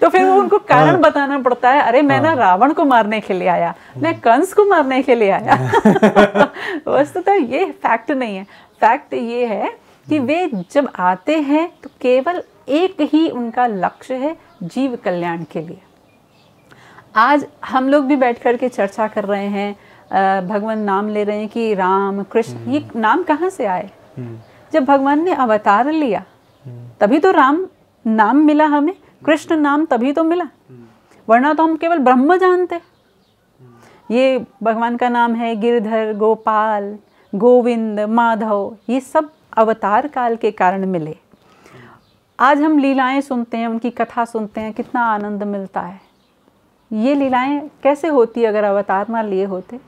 तो फिर वो उनको कारण बताना पड़ता है। अरे मैं ना रावण को मारने के लिए आया, मैं कंस को मारने के लिए आया। वस्तुतः ये फैक्ट नहीं है। फैक्ट ये है कि वे जब आते हैं तो केवल एक ही उनका लक्ष्य है, जीव कल्याण के लिए। आज हम लोग भी बैठ कर के चर्चा कर रहे हैं, भगवान नाम ले रहे हैं कि राम कृष्ण, ये नाम कहाँ से आए? जब भगवान ने अवतार लिया तभी तो राम नाम मिला हमें, कृष्ण नाम तभी तो मिला, वरना तो हम केवल ब्रह्म जानते। ये भगवान का नाम है गिरधर, गोपाल, गोविंद, माधव, ये सब अवतार काल के कारण मिले। आज हम लीलाएं सुनते हैं, उनकी कथा सुनते हैं, कितना आनंद मिलता है। ये लीलाएं कैसे होती अगर अवतार ना लिए होते?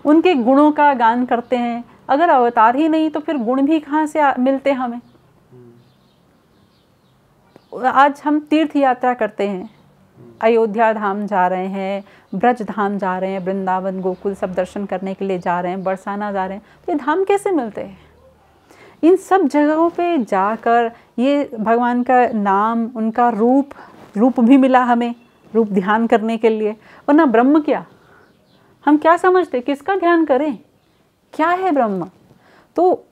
उनके गुणों का गान करते हैं, अगर अवतार ही नहीं तो फिर गुण भी कहाँ से मिलते हमें? आज हम तीर्थ यात्रा करते हैं, अयोध्या धाम जा रहे हैं, ब्रज धाम जा रहे हैं, वृंदावन गोकुल सब दर्शन करने के लिए जा रहे हैं, बरसाना जा रहे हैं, तो ये धाम कैसे मिलते हैं? इन सब जगहों पे जाकर ये भगवान का नाम, उनका रूप भी मिला हमें, रूप ध्यान करने के लिए। वरना ब्रह्म क्या, हम क्या समझते, किसका ध्यान करें, क्या है ब्रह्म? तो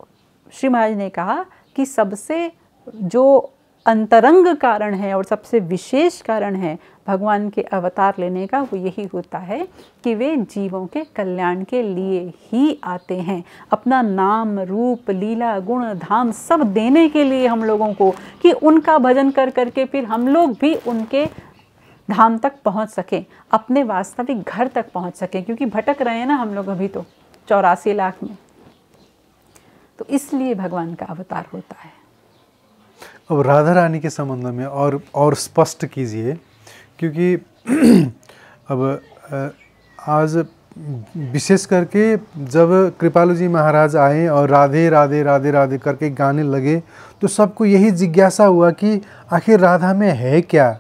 श्री महाराज ने कहा कि सबसे जो अंतरंग कारण है और सबसे विशेष कारण है भगवान के अवतार लेने का, वो यही होता है कि वे जीवों के कल्याण के लिए ही आते हैं। अपना नाम, रूप, लीला, गुण, धाम सब देने के लिए हम लोगों को, कि उनका भजन कर करके फिर हम लोग भी उनके धाम तक पहुंच सकें, अपने वास्तविक घर तक पहुंच सकें। क्योंकि भटक रहे हैं ना हम लोग अभी तो 84 लाख में, तो इसलिए भगवान का अवतार होता है। अब राधा रानी के संबंध में और स्पष्ट कीजिए, क्योंकि अब आज विशेष करके जब कृपालु जी महाराज आए और राधे राधे राधे राधे करके गाने लगे तो सबको यही जिज्ञासा हुआ कि आखिर राधा में है क्या?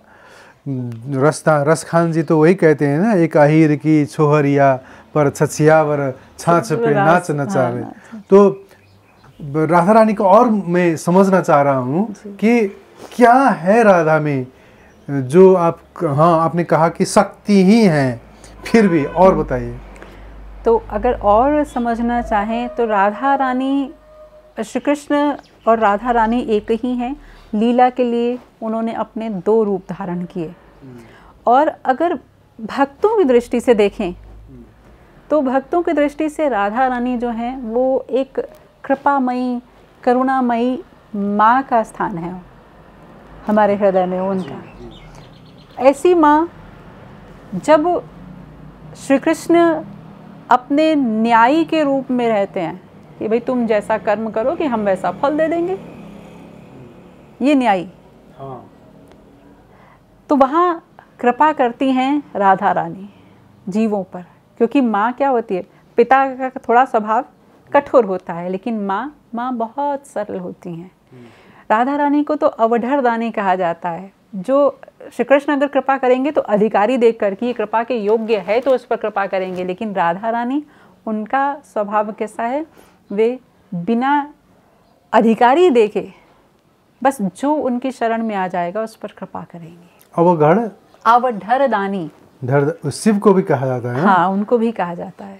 रस खान जी तो वही कहते हैं ना, एक अहीर की छोहरिया पर छछियावर छाछ पे नाच नचावे। तो राधा रानी को और मैं समझना चाह रहा हूँ कि क्या है राधा में जो आपने कहा कि शक्ति ही है, फिर भी और बताइए। तो अगर और समझना चाहें तो राधा रानी, श्री कृष्ण और राधा रानी एक ही हैं। लीला के लिए उन्होंने अपने 2 रूप धारण किए। और अगर भक्तों की दृष्टि से देखें तो भक्तों की दृष्टि से राधा रानी जो हैं वो एक कृपामयी, करुणामयी माँ का स्थान है हमारे हृदय में उनका। ऐसी माँ जब श्री कृष्ण अपने न्यायी के रूप में रहते हैं कि भाई तुम जैसा कर्म करोगे हम वैसा फल दे देंगे, ये न्यायी, तो वहाँ कृपा करती हैं राधा रानी जीवों पर। क्योंकि माँ क्या होती है, पिता का थोड़ा स्वभाव कठोर होता है, लेकिन माँ बहुत सरल होती हैं। राधा रानी को तो अवधर दानी कहा जाता है। जो श्री कृष्ण अगर कृपा करेंगे तो अधिकारी देख कर कि ये कृपा के योग्य है तो उस पर कृपा करेंगे, लेकिन राधा रानी, उनका स्वभाव कैसा है, वे बिना अधिकारी देखे बस जो उनकी शरण में आ जाएगा उस पर कृपा करेंगे। अवधर दानी, शिव को भी कहा जाता है। हाँ, उनको भी कहा जाता है।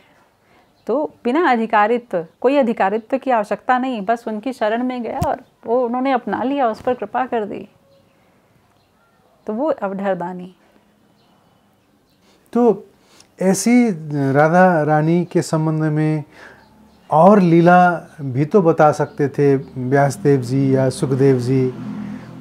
तो बिना अधिकारित्व, कोई अधिकारित्व की आवश्यकता नहीं, बस उनकी शरण में गया और वो उन्होंने अपना लिया, उस पर कृपा कर दी, तो वो अवधरदानी। तो ऐसी राधा रानी के संबंध में और लीला भी तो बता सकते थे व्यासदेव जी या सुखदेव जी,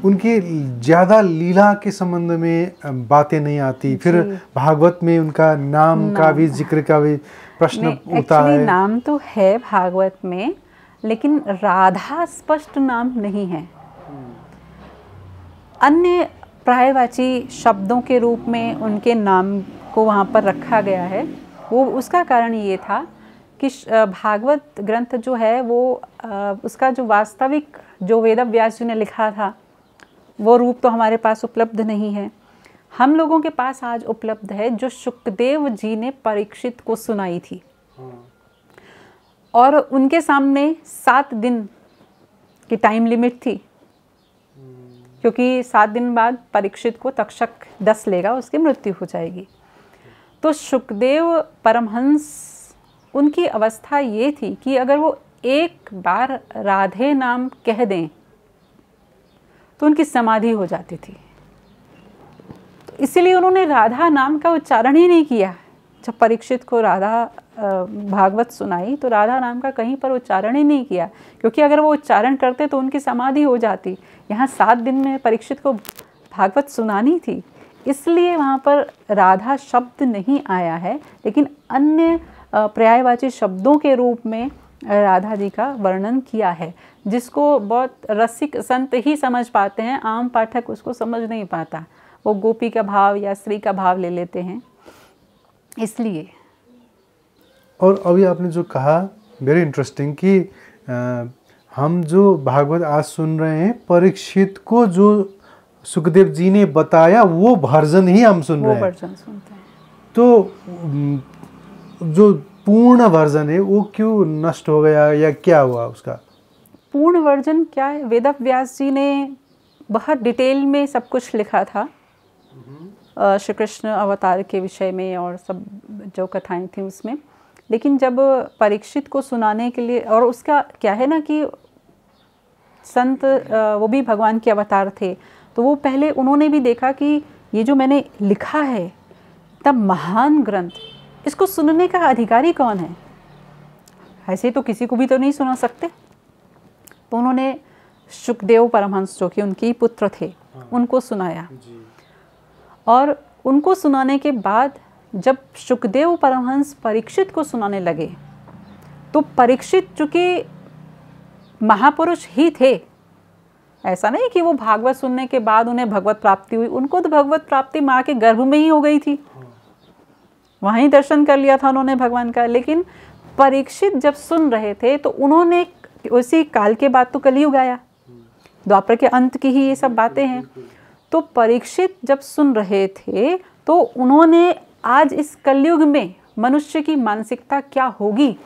उनकी ज़्यादा लीला के संबंध में बातें नहीं आती। फिर भागवत में उनका नाम का भी जिक्र का भी प्रश्न उठता है। नाम तो है भागवत में, लेकिन राधा स्पष्ट नाम नहीं है। अन्य पर्यायवाची शब्दों के रूप में उनके नाम को वहाँ पर रखा गया है। वो उसका कारण ये था कि भागवत ग्रंथ जो है वो उसका जो वास्तविक जो वेद व्यास जी ने लिखा था वो रूप तो हमारे पास उपलब्ध नहीं है। हम लोगों के पास आज उपलब्ध है जो शुकदेव जी ने परीक्षित को सुनाई थी। और उनके सामने 7 दिन की टाइम लिमिट थी, क्योंकि 7 दिन बाद परीक्षित को तक्षक डस लेगा, उसकी मृत्यु हो जाएगी। तो शुकदेव परमहंस उनकी अवस्था ये थी कि अगर वो एक बार राधे नाम कह दें तो उनकी समाधि हो जाती थी। तो इसीलिए उन्होंने राधा नाम का उच्चारण ही नहीं किया। जब परीक्षित को राधा भागवत सुनाई तो राधा नाम का कहीं पर उच्चारण ही नहीं किया, क्योंकि अगर वो उच्चारण करते तो उनकी समाधि हो जाती। यहाँ 7 दिन में परीक्षित को भागवत सुनानी थी, इसलिए वहाँ पर राधा शब्द नहीं आया है, लेकिन अन्य पर्यायवाची शब्दों के रूप में राधा जी का वर्णन किया है, जिसको बहुत रसिक संत ही समझ पाते हैं। आम पाठक उसको समझ नहीं पाता, वो गोपी का भाव या स्त्री का भाव ले लेते हैं, इसलिए। और अभी आपने जो कहा वेरी इंटरेस्टिंग कि हम जो भागवत आज सुन रहे हैं, परीक्षित को जो सुखदेव जी ने बताया वो वर्जन ही हम सुन रहे हैं। वो वर्जन सुनते हैं। तो जो पूर्ण वर्जन है वो क्यों नष्ट हो गया या क्या हुआ उसका? पूर्ण वर्जन क्या है? वेद व्यास जी ने बहुत डिटेल में सब कुछ लिखा था श्री कृष्ण अवतार के विषय में और सब जो कथाएं थी उसमें। लेकिन जब परीक्षित को सुनाने के लिए, और उसका क्या है ना कि संत वो भी भगवान के अवतार थे, तो वो पहले उन्होंने भी देखा कि ये जो मैंने लिखा है तब महान ग्रंथ, इसको सुनने का अधिकारी कौन है? ऐसे तो किसी को भी तो नहीं सुना सकते। तो उन्होंने शुकदेव परमहंस जो कि उनके पुत्र थे उनको सुनाया। और उनको सुनाने के बाद जब शुकदेव परमहंस परीक्षित को सुनाने लगे तो परीक्षित चूँकि महापुरुष ही थे, ऐसा नहीं कि वो भागवत सुनने के बाद उन्हें भगवत प्राप्ति हुई। उनको तो भगवत प्राप्ति माँ के गर्भ में ही हो गई थी, वहीं दर्शन कर लिया था उन्होंने भगवान का। लेकिन परीक्षित जब सुन रहे थे तो उन्होंने उसी काल के बाद तो कलयुग आया, द्वापर के अंत की ही ये सब बातें हैं। तो परीक्षित जब सुन रहे थे तो उन्होंने आज इस कलयुग में मनुष्य की मानसिकता क्या होगी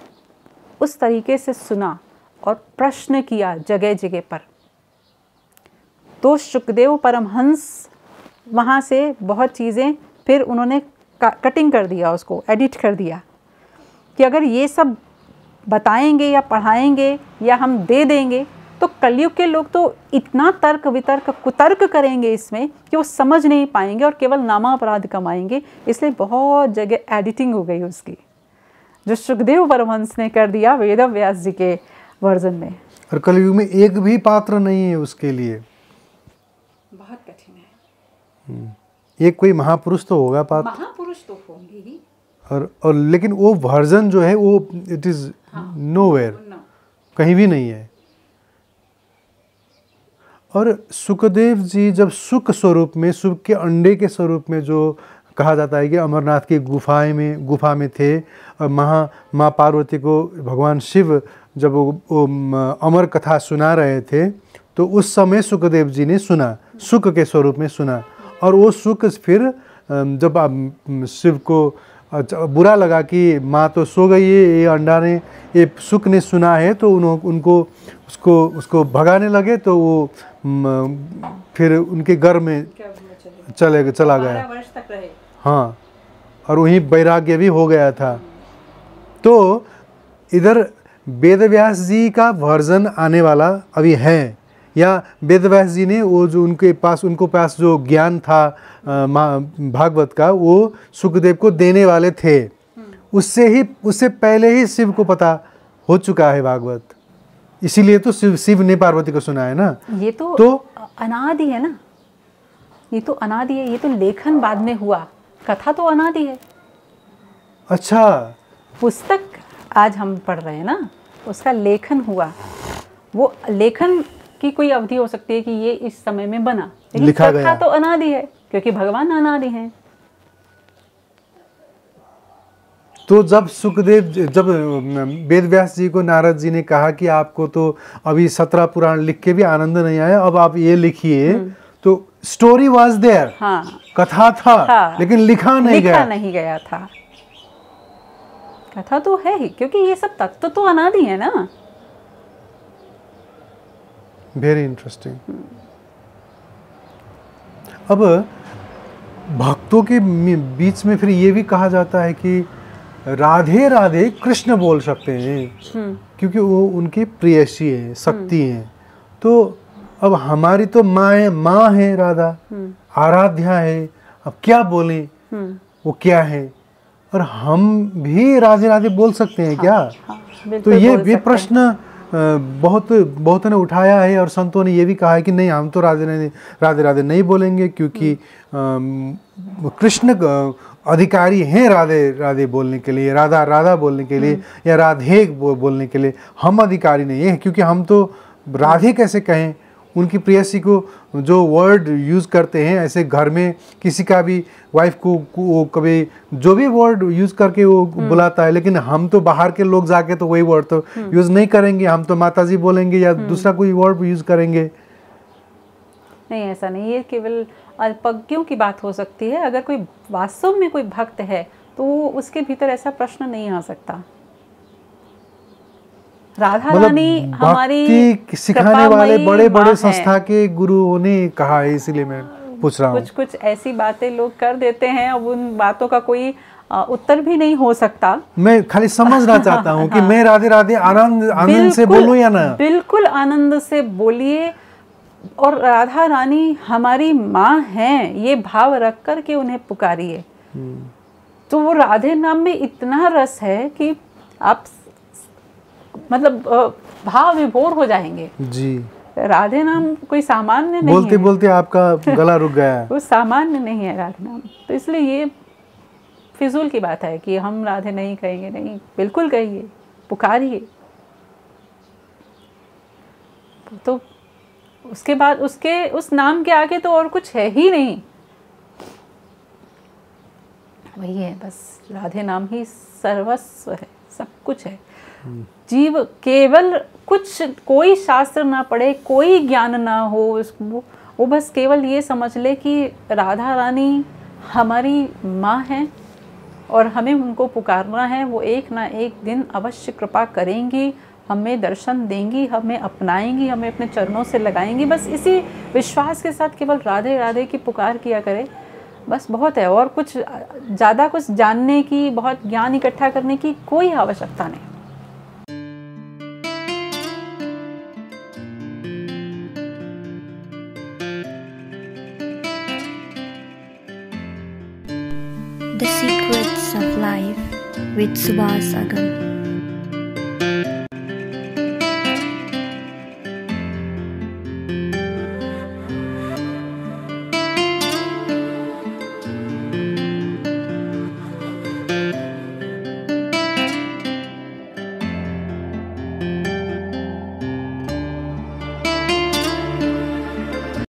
उस तरीके से सुना और प्रश्न किया जगह जगह पर। तो शुकदेव परमहंस वहाँ से बहुत चीज़ें फिर उन्होंने कटिंग कर दिया, उसको एडिट कर दिया कि अगर ये सब बताएंगे या पढ़ाएंगे या हम दे देंगे तो कलयुग के लोग तो इतना तर्क वितर्क कुतर्क करेंगे इसमें कि वो समझ नहीं पाएंगे और केवल नामा अपराध कमाएंगे। इसलिए बहुत जगह एडिटिंग हो गई उसकी, जो शुकदेव परमहंस ने कर दिया वेद व्यास जी के वर्जन में। और कलयुग में एक भी पात्र नहीं है उसके लिए, बहुत कठिन है। एक कोई महापुरुष तो होगा, महापुरुष तो होंगे ही, और लेकिन वो वर्जन जो है वो इट इज नोवेयर, कहीं भी नहीं है। और सुखदेव जी जब सुख स्वरूप में, सुख के अंडे के स्वरूप में, जो कहा जाता है कि अमरनाथ की गुफा में थे, और माँ पार्वती को भगवान शिव जब वो अमर कथा सुना रहे थे तो उस समय सुखदेव जी ने सुना, सुख के स्वरूप में सुना। और वो सुख फिर जब शिव को बुरा लगा कि माँ तो सो गई है, ये अंडा ने, ये सुख ने सुना है, तो उनको उसको भगाने लगे। तो वो फिर उनके घर में चला गया। 12 वर्ष तक रहे। हाँ, और वहीं वैराग्य भी हो गया था। तो इधर वेदव्यास जी का वर्जन आने वाला अभी है, या वेदव्यास जी ने वो जो उनको पास जो ज्ञान था भागवत का, वो सुखदेव को देने वाले थे। उससे पहले ही शिव को पता हो चुका है भागवत, इसीलिए तो शिव ने पार्वती को सुनाया ना। ये तो अनादि है ना, ये तो अनादि है, ये तो लेखन बाद में हुआ, कथा तो अनादि है। अच्छा, पुस्तक आज हम पढ़ रहे हैं ना, उसका लेखन हुआ, वो लेखन की कोई अवधि हो सकती है कि ये इस समय में बना, लेकिन लिखा कथा गया। तो अनादि है क्योंकि भगवान अनादि हैं। तो जब सुखदेव, जब वेद व्यास जी को नारद जी ने कहा कि आपको तो अभी 17 पुराण लिख के भी आनंद नहीं आया, अब आप ये लिखिए, तो स्टोरी वाज देयर, हाँ, कथा था, लेकिन लिखा नहीं गया था। कथा तो है ही क्योंकि ये सब तत्व तो अनादि है ना। Very interesting. अब भक्तों के बीच में फिर ये भी कहा जाता है कि राधे राधे कृष्ण बोल सकते हैं क्योंकि वो उनकी प्रेयसी है, शक्ति है। तो अब हमारी तो माँ है राधा, आराध्या है, अब क्या बोलें, वो क्या है, और हम भी राधे राधे बोल सकते हैं क्या? तो ये प्रश्न बहुत ने उठाया है और संतों ने ये भी कहा है कि नहीं, हम तो राधे राधे नहीं बोलेंगे क्योंकि कृष्ण अधिकारी हैं राधे राधे बोलने के लिए, राधा राधा बोलने के लिए, या राधे बोलने के लिए। हम अधिकारी नहीं है क्योंकि हम तो राधे कैसे कहें, उनकी प्रेयसी को जो वर्ड यूज़ करते हैं, ऐसे घर में किसी का भी वाइफ को कभी जो भी वर्ड यूज़ करके वो बुलाता है, लेकिन हम तो बाहर के लोग जाके तो वही वर्ड तो यूज़ नहीं करेंगे, हम तो माताजी बोलेंगे या दूसरा कोई वर्ड यूज़ करेंगे। नहीं, ऐसा नहीं, ये केवल अल्पज्ञों की बात हो सकती है। अगर कोई वास्तव में कोई भक्त है तो उसके भीतर ऐसा प्रश्न नहीं आ सकता। राधा रानी हमारी सिखाने वाले बड़े बड़े संस्था के गुरुओं ने कहा है, इसीलिए मैं पूछ रहा हूँ। कुछ ऐसी बातें लोग कर देते हैं, अब उन बातों का कोई उत्तर भी नहीं हो सकता। मैं खाली समझना चाहता हूँ कि मैं राधे राधे आनंद से बोलूं या ना? बिल्कुल आनंद से बोलिए, और राधा रानी हमारी माँ हैं, ये भाव रख कर के उन्हें पुकारिए। तो वो राधे नाम में इतना रस है कि आप मतलब भाव विभोर हो जाएंगे जी। राधे नाम कोई सामान्य नहीं बोलते है। बोलते आपका गला रुक गया। वो सामान्य नहीं है राधे नाम, तो इसलिए ये फिजूल की बात है कि हम राधे नहीं कहेंगे। नहीं, बिल्कुल कहिए, पुकारिए। तो उसके बाद उसके उस नाम के आगे तो और कुछ है ही नहीं, वही है बस। राधे नाम ही सर्वस्व है, सब कुछ है। जीव केवल कोई शास्त्र ना पढ़े, कोई ज्ञान ना हो, वो बस केवल ये समझ ले कि राधा रानी हमारी माँ हैं और हमें उनको पुकारना है। वो एक ना एक दिन अवश्य कृपा करेंगी, हमें दर्शन देंगी, हमें अपनाएंगी, हमें अपने चरणों से लगाएंगी। बस इसी विश्वास के साथ केवल राधे राधे की पुकार किया करें, बस बहुत है। और कुछ ज़्यादा कुछ जानने की, बहुत ज्ञान इकट्ठा करने की कोई आवश्यकता नहीं। The Secrets of Life with Subhas Agam.